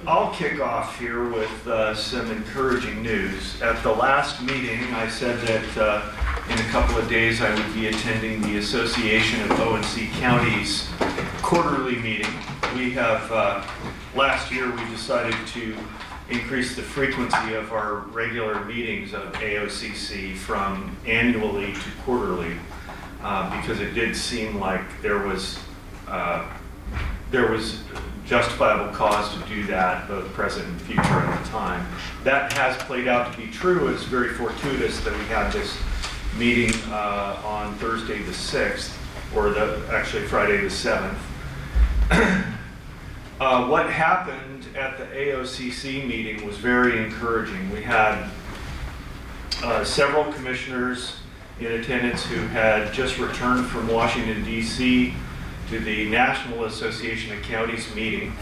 I'll kick off here with some encouraging news. At the last meeting, I said that in a couple of days I would be attending the Association of ONC Counties quarterly meeting. We have, last year we decided to increase the frequency of our regular meetings of AOCC from annually to quarterly because it did seem like there was justifiable cause to do that, both present and future at the time. That has played out to be true. It's very fortuitous that we had this meeting on Thursday the 6th, or actually Friday the 7th. What happened at the AOCC meeting was very encouraging. We had several commissioners in attendance who had just returned from Washington, D.C. to the National Association of Counties meeting,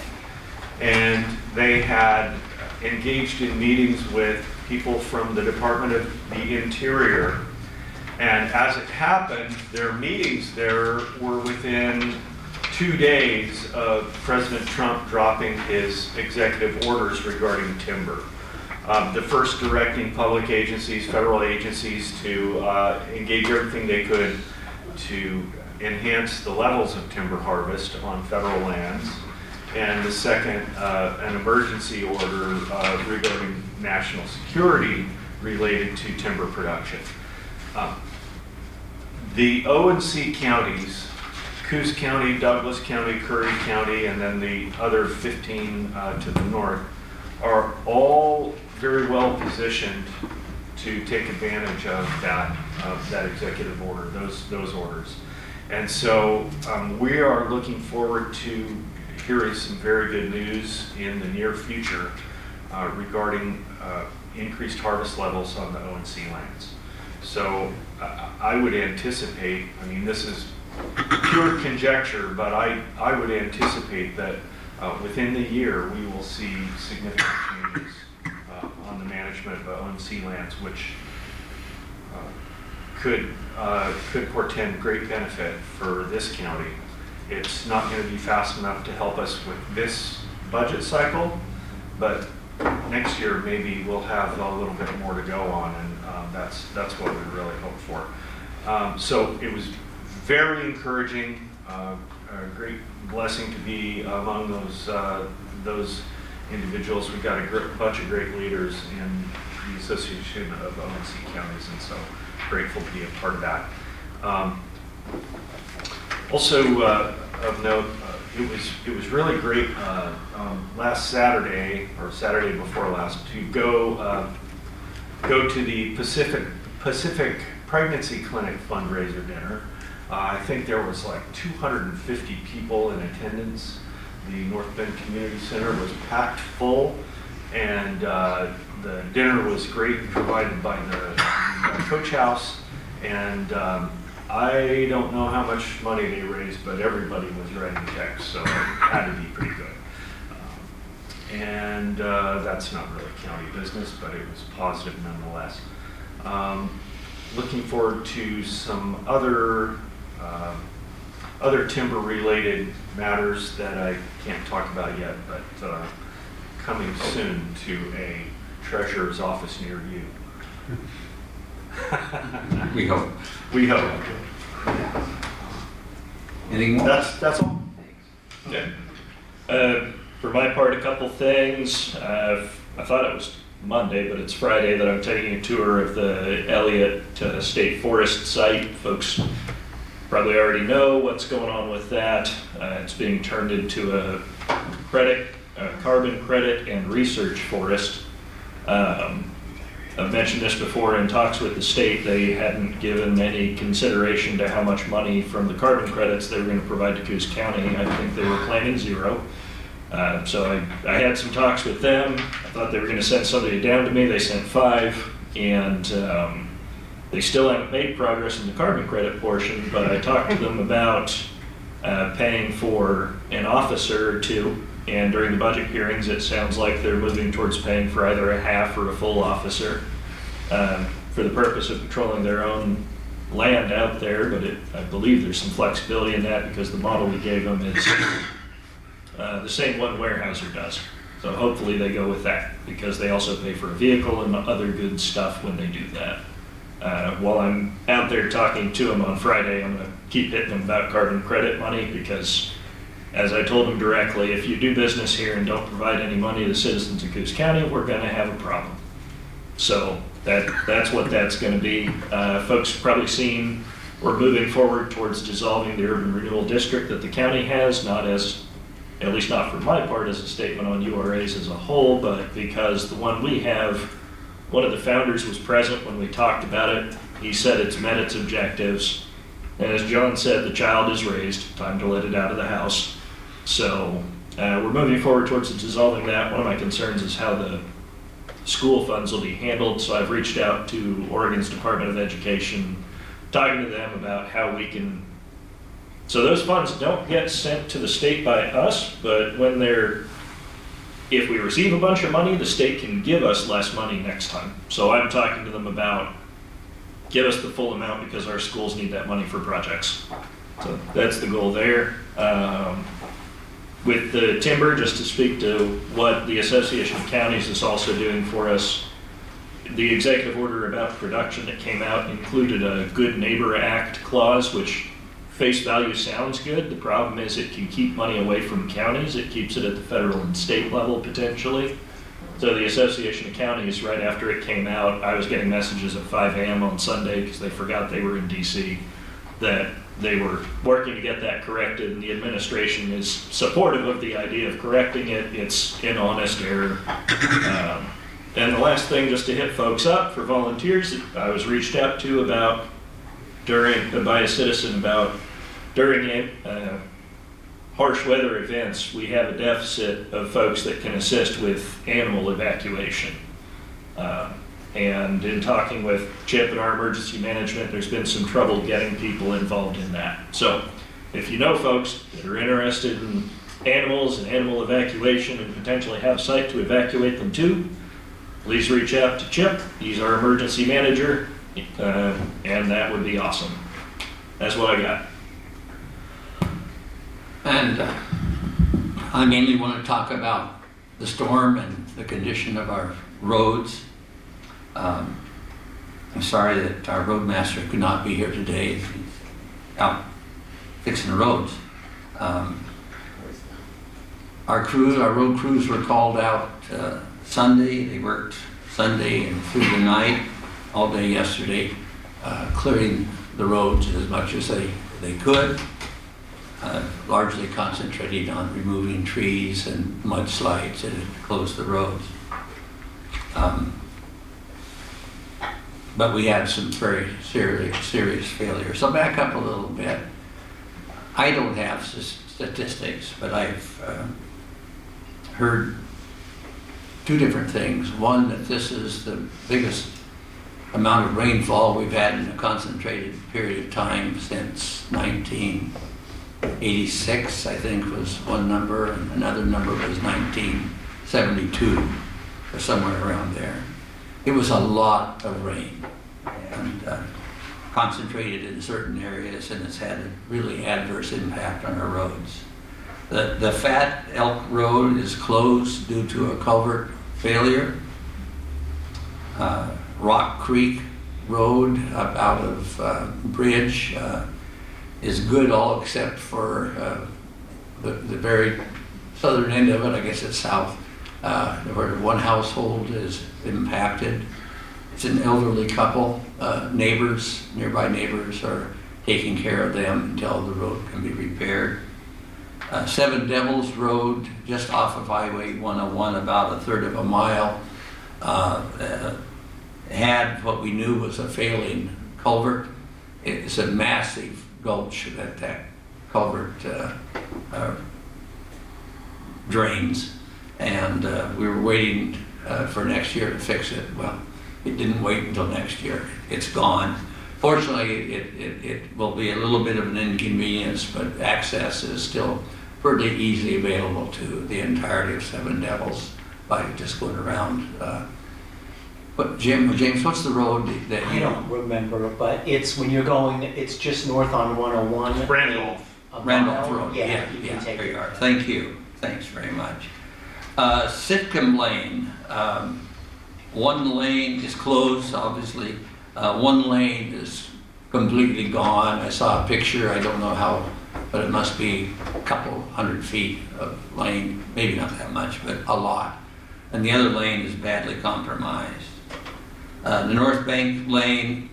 and they had engaged in meetings with people from the Department of the Interior. And as it happened, their meetings there were within 2 days of President Trump dropping his executive orders regarding timber. The first directing public agencies, federal agencies, to engage everything they could to enhance the levels of timber harvest on federal lands, and the second, an emergency order regarding national security related to timber production. The ONC counties, Coos County, Douglas County, Curry County, and then the other 15 to the north, are all very well positioned to take advantage of that executive order, those orders. And so we are looking forward to hearing some very good news in the near future regarding increased harvest levels on the ONC lands. So I would anticipate, I mean, this is pure conjecture, but I would anticipate that within the year we will see significant changes on the management of ONC lands, which could portend great benefit for this county. It's not going to be fast enough to help us with this budget cycle, but next year maybe we'll have a little bit more to go on, and that's what we really hope for. So it was very encouraging, a great blessing to be among those individuals. We've got a bunch of great leaders in the Association of ONC Counties, and so grateful to be a part of that. Also of note, it was really great last Saturday, or Saturday before last, to go to the Pacific Pregnancy Clinic fundraiser dinner. I think there was like 250 people in attendance. The North Bend Community Center was packed full, and the dinner was great, provided by the Coach House, and I don't know how much money they raised, but everybody was writing checks, so it had to be pretty good. And that's not really county business, but it was positive nonetheless. Looking forward to some other timber-related matters that I can't talk about yet, but coming soon to a treasurer's office near you. We hope. We hope. Anything more? That's all. Okay. For my part, a couple things. I thought it was Monday, but it's Friday that I'm taking a tour of the Elliott State Forest site. Folks probably already know what's going on with that. It's being turned into a carbon credit and research forest. I've mentioned this before in talks with the state. They hadn't given any consideration to how much money from the carbon credits they were going to provide to Coos County. I think they were planning zero. So I had some talks with them. I thought they were going to send somebody down to me. They sent 5, and they still haven't made progress in the carbon credit portion, but I talked to them about paying for an officer or 2. And during the budget hearings, it sounds like they're moving towards paying for either a half or a full officer for the purpose of patrolling their own land out there. But I believe there's some flexibility in that, because the model we gave them is the same one Weyerhaeuser does. So hopefully they go with that, because they also pay for a vehicle and other good stuff when they do that. While I'm out there talking to them on Friday, I'm going to keep hitting them about carbon credit money, because as I told them directly, if you do business here and don't provide any money to the citizens of Coos County, we're going to have a problem. So that's what that's going to be. Folks have probably seen we're moving forward towards dissolving the urban renewal district that the county has, not as, at least not for my part, as a statement on URAs as a whole, but because the one we have, one of the founders was present when we talked about it. He said it's met its objectives. And as John said, the child is raised, time to let it out of the house. So we're moving forward towards dissolving that. One of my concerns is how the school funds will be handled. So I've reached out to Oregon's Department of Education, talking to them about how we can, so those funds don't get sent to the state by us, but if we receive a bunch of money, the state can give us less money next time. So I'm talking to them about, give us the full amount, because our schools need that money for projects. So that's the goal there. With the timber, just to speak to what the Association of Counties is also doing for us, the executive order about production that came out included a Good Neighbor Act clause, which face value sounds good. The problem is it can keep money away from counties. It keeps it at the federal and state level potentially. So the Association of Counties, right after it came out, I was getting messages at 5 a.m. on Sunday, because they forgot they were in DC, that they were working to get that corrected, and the administration is supportive of the idea of correcting it. It's an honest error. And the last thing, just to hit folks up for volunteers, I was reached out to about by a citizen about during harsh weather events, we have a deficit of folks that can assist with animal evacuation. And in talking with Chip and our emergency management, there's been some trouble getting people involved in that. So if you know folks that are interested in animals and animal evacuation and potentially have a site to evacuate them to, please reach out to Chip. He's our emergency manager. And that would be awesome. That's what I got. And I mainly want to talk about the storm and the condition of our roads. I'm sorry that our roadmaster could not be here today. He's out fixing the roads. Our road crews were called out Sunday. They worked Sunday and through the night, all day yesterday, clearing the roads as much as they could, largely concentrating on removing trees and mudslides that had closed the roads. But we had some very serious failures. So back up a little bit. I don't have statistics, but I've heard two different things. One, that this is the biggest amount of rainfall we've had in a concentrated period of time since 1986, I think was one number, and another number was 1972, or somewhere around there. It was a lot of rain, and concentrated in certain areas, and it's had a really adverse impact on our roads. The Fat Elk Road is closed due to a culvert failure. Rock Creek Road up out of Bridge is good, all except for the very southern end of it. I guess it's south, where one household is impacted. It's an elderly couple. Nearby neighbors are taking care of them until the road can be repaired. Seven Devils Road, just off of Highway 101, about a third of a mile, had what we knew was a failing culvert. It's a massive gulch that culvert drains, and we were waiting for next year to fix it. Well, it didn't wait until next year. It's gone. Fortunately, it will be a little bit of an inconvenience, but access is still pretty easily available to the entirety of Seven Devils by just going around. But James, what's the road that I don't remember, but it's when you're going, it's just north on 101. Randolph. Randolph Road, Yeah, you yeah, can take there you it. are. Thank you. Thanks very much. Sitcom Lane, one lane is closed, obviously. One lane is completely gone. I saw a picture, I don't know how, but it must be a couple 100 feet of lane, maybe not that much, but a lot. And the other lane is badly compromised. The North Bank Lane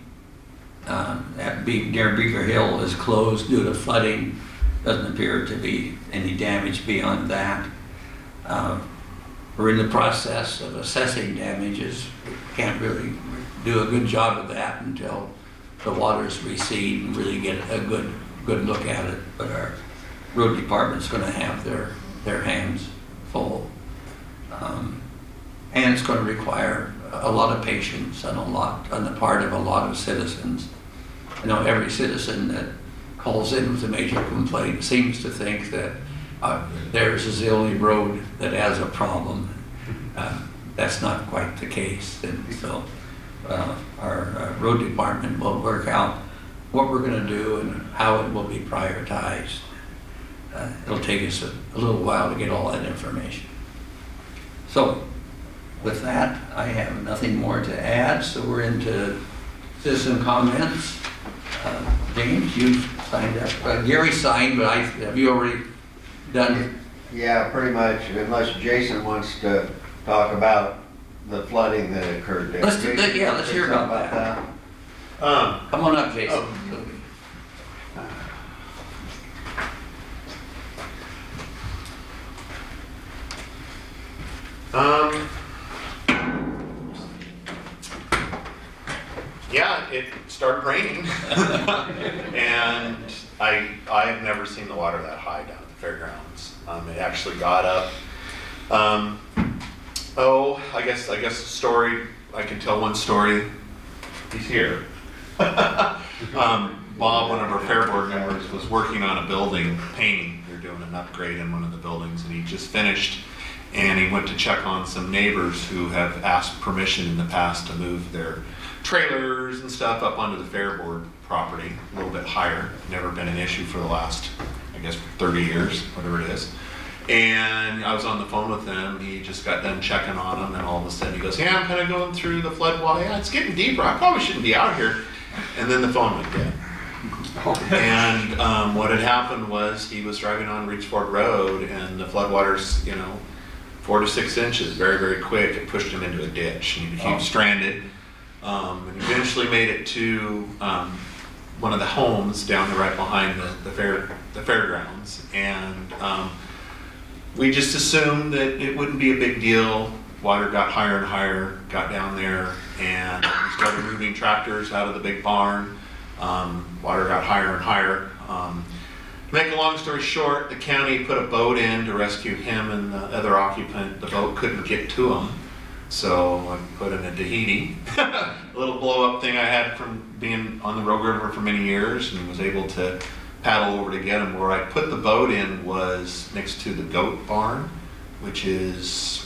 near Beaver Hill is closed due to flooding. Doesn't appear to be any damage beyond that. We're in the process of assessing damages. We can't really do a good job of that until the waters recede and really get a good look at it. But our road department's going to have their hands full. And it's going to require a lot of patience and on the part of a lot of citizens. I know every citizen that calls in with a major complaint seems to think that theirs is the only road that has a problem. That's not quite the case. And so our road department will work out what we're going to do and how it will be prioritized. It'll take us a little while to get all that information. So with that, I have nothing more to add, so we're into citizen comments. James, you signed up. Gary signed, but have you already done? Yeah, pretty much, unless Jason wants to talk about the flooding that occurred there. Let's hear about that. Come on up, Jason. Yeah, it started raining, and I have never seen the water that high down at the fairgrounds. It actually got up. I guess a story. I can tell one story. He's here. Bob, one of our fair board members, was working on a building, painting. They're doing an upgrade in one of the buildings, and he just finished. and he went to check on some neighbors who have asked permission in the past to move their trailers and stuff up onto the Fair Board property, a little bit higher. Never been an issue for the last, I guess, 30 years, whatever it is. And I was on the phone with him. He just got done checking on them, and all of a sudden he goes, "Yeah, I'm kind of going through the flood water. Yeah, it's getting deeper. I probably shouldn't be out here." And then the phone went dead. And what had happened was he was driving on Reachford Road, and the floodwaters, 4 to 6 inches, very, very quick. It pushed him into a ditch, and he became stranded. And eventually made it to one of the homes down right behind the fairgrounds. And we just assumed that it wouldn't be a big deal. Water got higher and higher, got down there, and we started moving tractors out of the big barn. Water got higher and higher. To make a long story short, the county put a boat in to rescue him and the other occupant. The boat couldn't get to him, so I put him in Tahiti. A little blow-up thing I had from being on the Rogue River for many years, and was able to paddle over to get him. Where I put the boat in was next to the goat barn, which is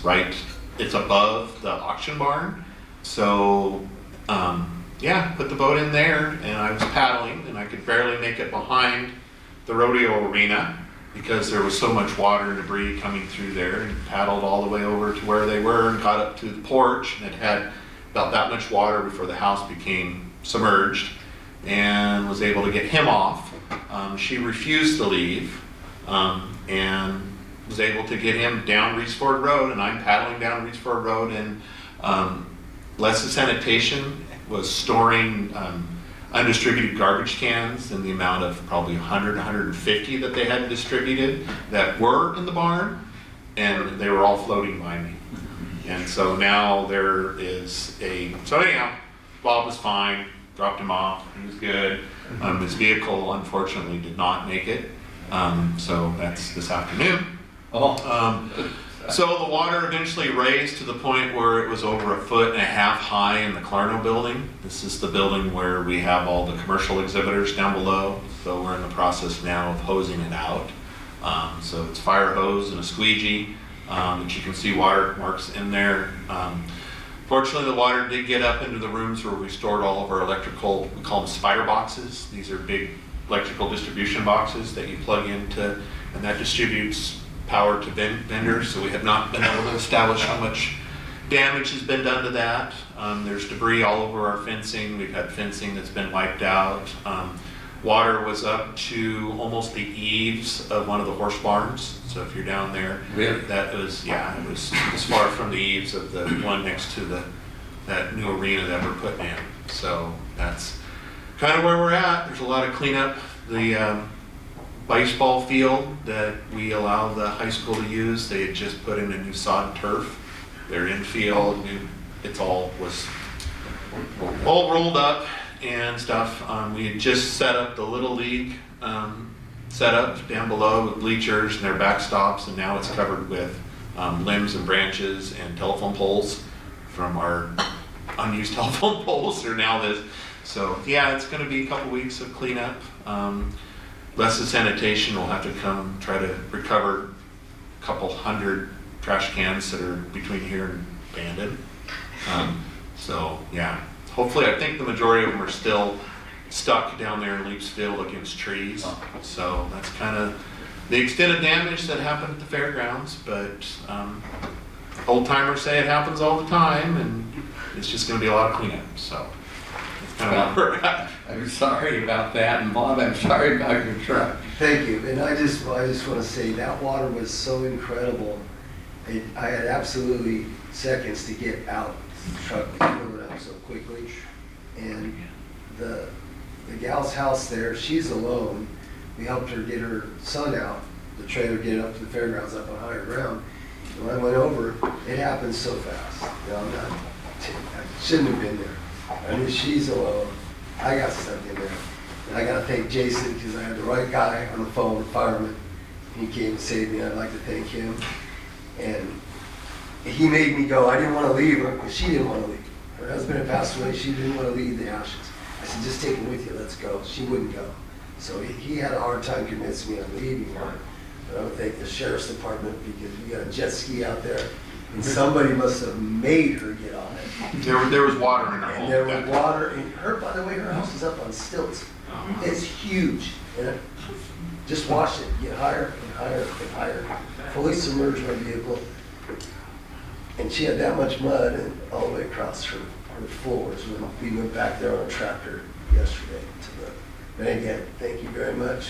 it's above the auction barn. So put the boat in there, and I was paddling, and I could barely make it behind the rodeo arena because there was so much water and debris coming through there, and paddled all the way over to where they were and got up to the porch, and it had about that much water before the house became submerged, and was able to get him off. She refused to leave, and was able to get him down Reachford Road, and I'm paddling down Reachford Road, and Less Sanitation was storing undistributed garbage cans in the amount of probably 100, 150 that they hadn't distributed that were in the barn, and they were all floating by me. And so now there is so anyhow, Bob was fine, dropped him off, he was good. His vehicle unfortunately did not make it, so that's this afternoon. So the water eventually raised to the point where it was over 1.5 feet high in the Clarno building. This is the building where we have all the commercial exhibitors down below. So we're in the process now of hosing it out. So it's fire hose and a squeegee, that you can see water marks in there. Fortunately, the water did get up into the rooms where we stored all of our electrical, we call them spider boxes. These are big electrical distribution boxes that you plug into, and that distributes power to vendors. So we have not been able to establish how much damage has been done to that. There's debris all over our fencing. We've had fencing that's been wiped out. Water was up to almost the eaves of one of the horse barns. So if you're down there, really? It was as far from the eaves of the one next to that new arena that we're putting in. So that's kind of where we're at. There's a lot of cleanup. The baseball field that we allow the high school to use, they had just put in a new sod turf. Their infield, it's all was all rolled up and stuff. We had just set up the Little League setup down below with bleachers and their backstops, and now it's covered with limbs and branches and telephone poles from our unused telephone poles. Or now this, so yeah, it's going to be a couple weeks of cleanup. Less than Sanitation will have to come try to recover a couple hundred trash cans that are between here and Bandon. So yeah, hopefully, I think the majority of them are still stuck down there in Leaps Field against trees. So that's kind of the extent of damage that happened at the fairgrounds. But old timers say it happens all the time, and it's just going to be a lot of cleanup. So that's kind of where we're at. I'm sorry about that, and Bob, I'm sorry about your truck. Thank you, and I just want to say that water was so incredible. I had absolutely seconds to get out. The truck was filling up so quickly, and the gal's house there, she's alone. We helped her get her son out, the trailer, get up to the fairgrounds up on higher ground. And when I went over, it happened so fast. I shouldn't have been there. I mean, she's alone. I got stuck in there. And I got to thank Jason because I had the right guy on the phone, the fireman. He came and saved me. I'd like to thank him. And he made me go. I didn't want to leave her because she didn't want to leave. Her husband had passed away. She didn't want to leave the ashes. I said, just take him with you. Let's go. She wouldn't go. So he had a hard time convincing me I'm leaving her. But I would thank the sheriff's department because we got a jet ski out there and somebody must have made her get on it. There was water in her home. And there was water in her, by the way, her house is up on stilts. It's huge. And it just watched it get higher and higher and higher. Fully submerged my vehicle. And she had that much mud and all the way across her floors when we went back there on a tractor yesterday to look. But again, thank you very much.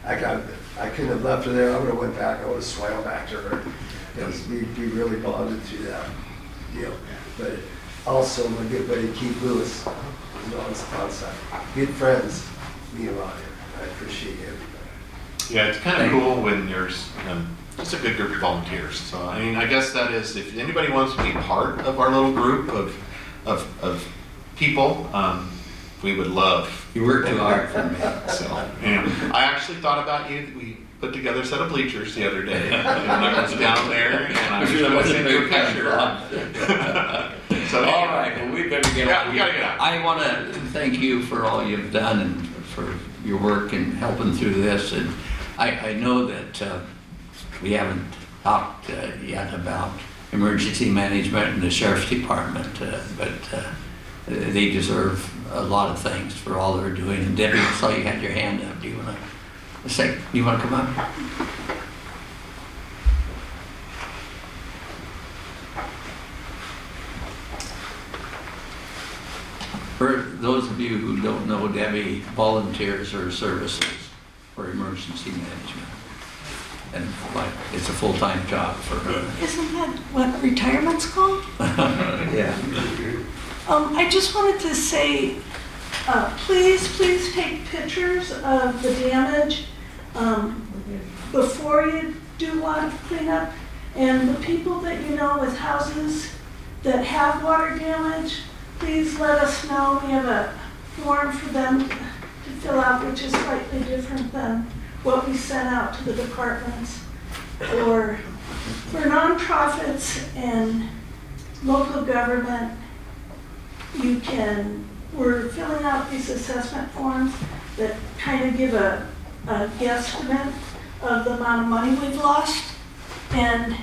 I couldn't have left her there. I would have went back. I would have swam back to her. Because we really bonded through that deal. But also my good buddy Keith Lewis is on site. Good friends, me around here. I appreciate everybody. Yeah, it's kind of cool when there's just a good group of volunteers. So I mean, I guess that is, if anybody wants to be part of our little group of people, we would love. You work too hard for me. So, and I actually thought about you. We put together a set of bleachers the other day. And I was down there, and I was going to send you a picture. So All right, well, we better get Yeah, on. we gotta get out. I want to thank you for all you've done and for your work in helping through this. And I know that we haven't talked yet about emergency management and the sheriff's department, but they deserve a lot of thanks for all they're doing. And Debbie, I saw you had your hand up. Do you want to come up? For those of you who don't know, Debbie volunteers her services for emergency management. And it's a full-time job for her. Isn't that what retirement's called? Yeah. I just wanted to say, please take pictures of the damage before you do water cleanup. And the people that you know with houses that have water damage, please let us know. We have a form for them to fill out, which is slightly different than what we sent out to the departments. Or for nonprofits and local government, we're filling out these assessment forms that kind of give a guesstimate of the amount of money we've lost. And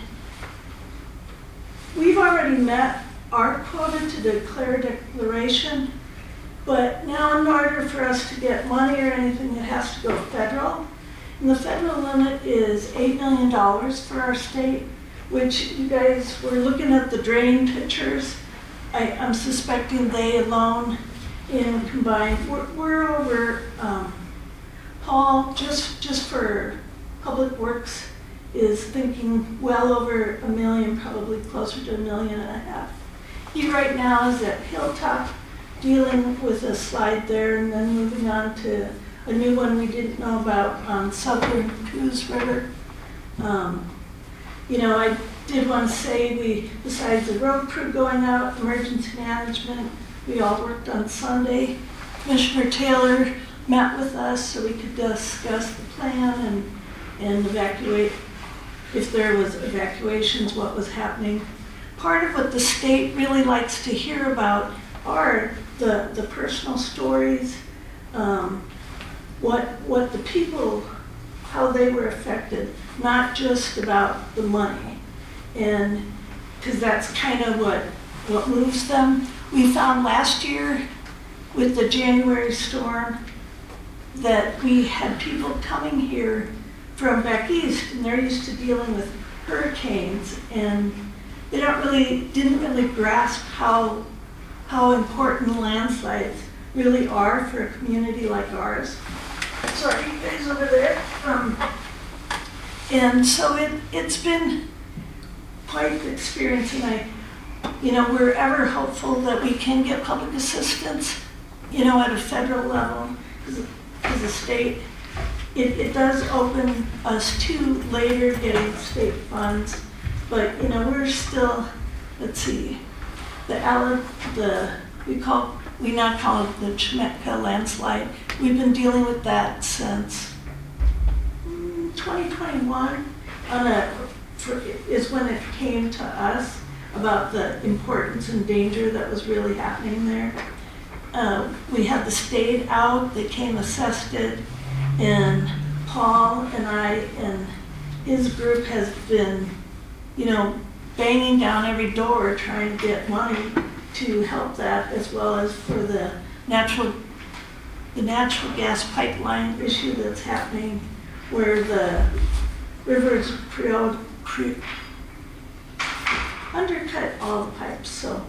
we've already met our quota to declare declaration, but now in order for us to get money or anything, it has to go federal. And the federal limit is $8 million for our state, which you guys were looking at the drain pictures. I'm suspecting they alone in combined, we're over, Paul, just for Public Works is thinking well over $1 million, probably closer to $1.5 million. He right now is at Hilltop dealing with a slide there and then moving on to a new one we didn't know about on Southern Coos River. You know, I did want to say besides the road crew going out, emergency management, we all worked on Sunday. Commissioner Taylor met with us so we could discuss the plan and evacuate, if there was evacuations, what was happening. Part of what the state really likes to hear about are the personal stories, what the people, how they were affected, not just about the money. And because that's kind of what moves them. We found last year with the January storm that we had people coming here from back east, and they're used to dealing with hurricanes, and they didn't really grasp how important landslides really are for a community like ours. Sorry, you guys over there. And so it's been quite the experience, and we're ever hopeful that we can get public assistance, at a federal level, because the state, it does open us to later getting state funds, but we're still, let's see, we now call it the Chemekka landslide. We've been dealing with that since 2021 is when it came to us about the importance and danger that was really happening there. We had the state out, they came, assessed it, and Paul and I and his group has been, you know, banging down every door trying to get money to help that, as well as for the natural gas pipeline issue that's happening where the rivers undercut all the pipes. So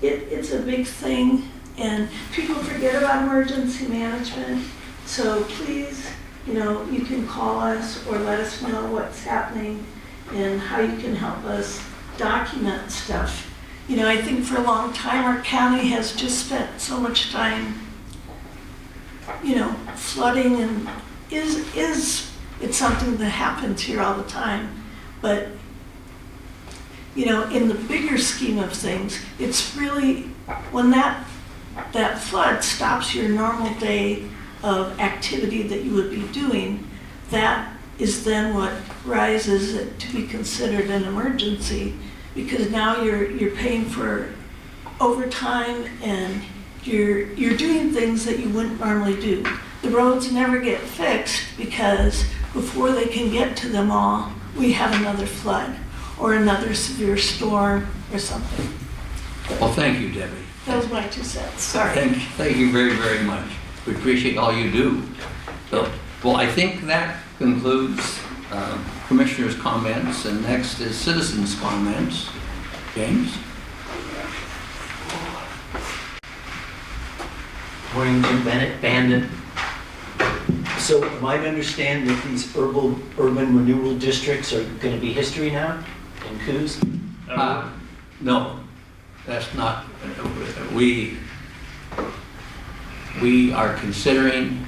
it's a big thing, and people forget about emergency management. So please, you know, you can call us or let us know what's happening and how you can help us document stuff. You know, I think for a long time our county has just spent so much time, you know, flooding, and it's something that happens here all the time. But, you know, in the bigger scheme of things, it's really when that flood stops your normal day of activity that you would be doing, that is then what rises to be considered an emergency, because now you're paying for overtime and you're doing things that you wouldn't normally do. The roads never get fixed because before they can get to them all, we have another flood or another severe storm or something. Well, thank you, Debbie. That was my 2 cents, sorry. Thank you very, very much. We appreciate all you do. So, well, I think that concludes commissioners' comments, and next is citizens' comments. James? Morning, Jim Bennett, Bandon. So am I to understand that these urban renewal districts are going to be history now in Coos? No, that's not. We are considering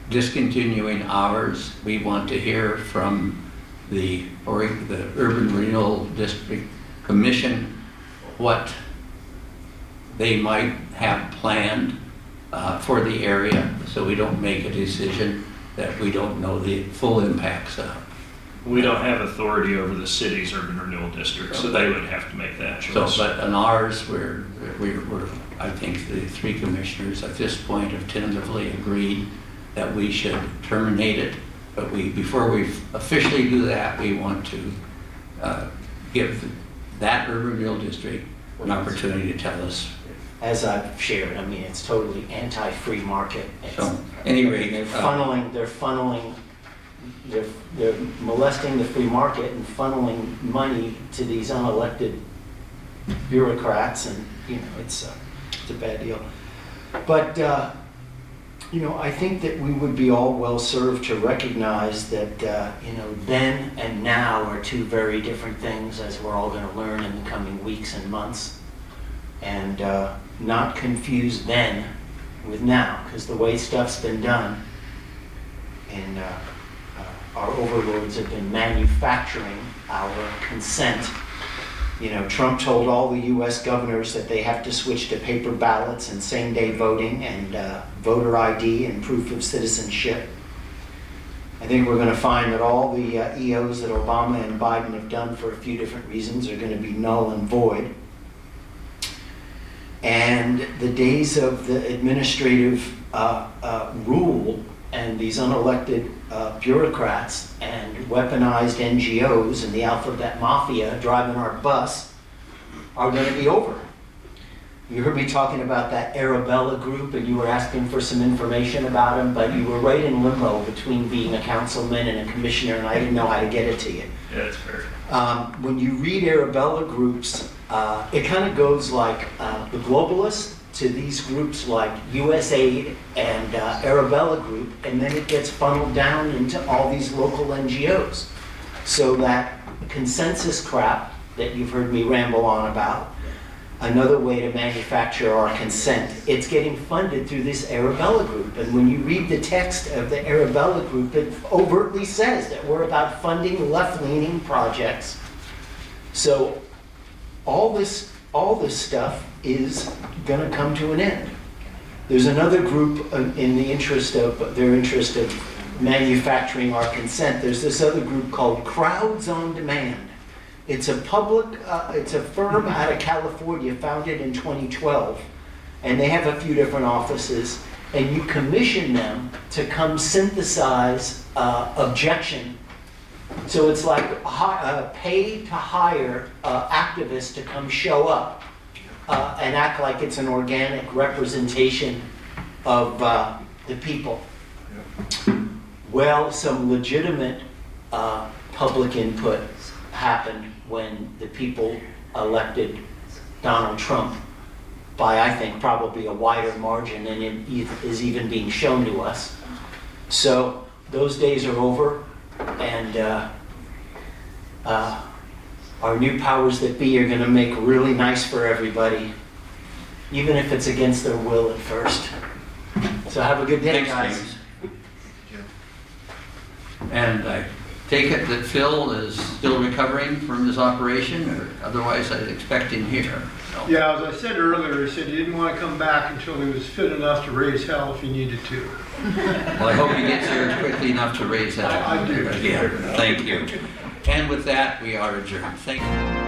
discontinuing ours. We want to hear from the Urban Renewal District Commission what they might have planned for the area, so we don't make a decision that we don't know the full impacts of. We don't have authority over the city's urban renewal district, so they would have to make that choice. So, but on ours, we're I think the 3 commissioners at this point have tentatively agreed that we should terminate it. But before we officially do that, we want to give that urban renewal district an opportunity to tell us. As I've shared, I mean, it's totally anti-free market. So, anyway, they're molesting the free market and funneling money to these unelected bureaucrats, and you know, it's a bad deal. But you know, I think that we would be all well served to recognize that you know, then and now are 2 very different things, as we're all going to learn in the coming weeks and months, and not confuse then with now, because the way stuff's been done, and our overlords have been manufacturing our consent. You know, Trump told all the U.S. governors that they have to switch to paper ballots and same-day voting and voter ID and proof of citizenship. I think we're going to find that all the EOs that Obama and Biden have done for a few different reasons are going to be null and void. And the days of the administrative rule and these unelected bureaucrats and weaponized NGOs and the alphabet mafia driving our bus are going to be over. You heard me talking about that Arabella group, and you were asking for some information about them, but you were right in limbo between being a councilman and a commissioner, and I didn't know how to get it to you. Yeah, that's fair. When you read Arabella groups, it kind of goes like the globalists to these groups like USAID and Arabella Group, and then it gets funneled down into all these local NGOs. So that consensus crap that you've heard me ramble on about, another way to manufacture our consent, it's getting funded through this Arabella Group. And when you read the text of the Arabella Group, it overtly says that we're about funding left-leaning projects. So all this stuff is going to come to an end. There's another group in the interest of manufacturing our consent. There's this other group called Crowds on Demand. It's a firm out of California founded in 2012, and they have a few different offices, and you commission them to come synthesize objection. So it's like pay to hire activists to come show up and act like it's an organic representation of the people. Well, some legitimate public input happened when the people elected Donald Trump by, I think, probably a wider margin than it is even being shown to us. So those days are over, and our new powers that be are going to make really nice for everybody, even if it's against their will at first. So have a good day, Thanks, guys. James. And I take it that Phil is still recovering from his operation, or otherwise I'd expect him here. So. Yeah, as I said earlier, he said he didn't want to come back until he was fit enough to raise hell if he needed to. Well, I hope he gets here quickly enough to raise hell. I do. Yeah, thank you. And with that, we are adjourned. Thank you.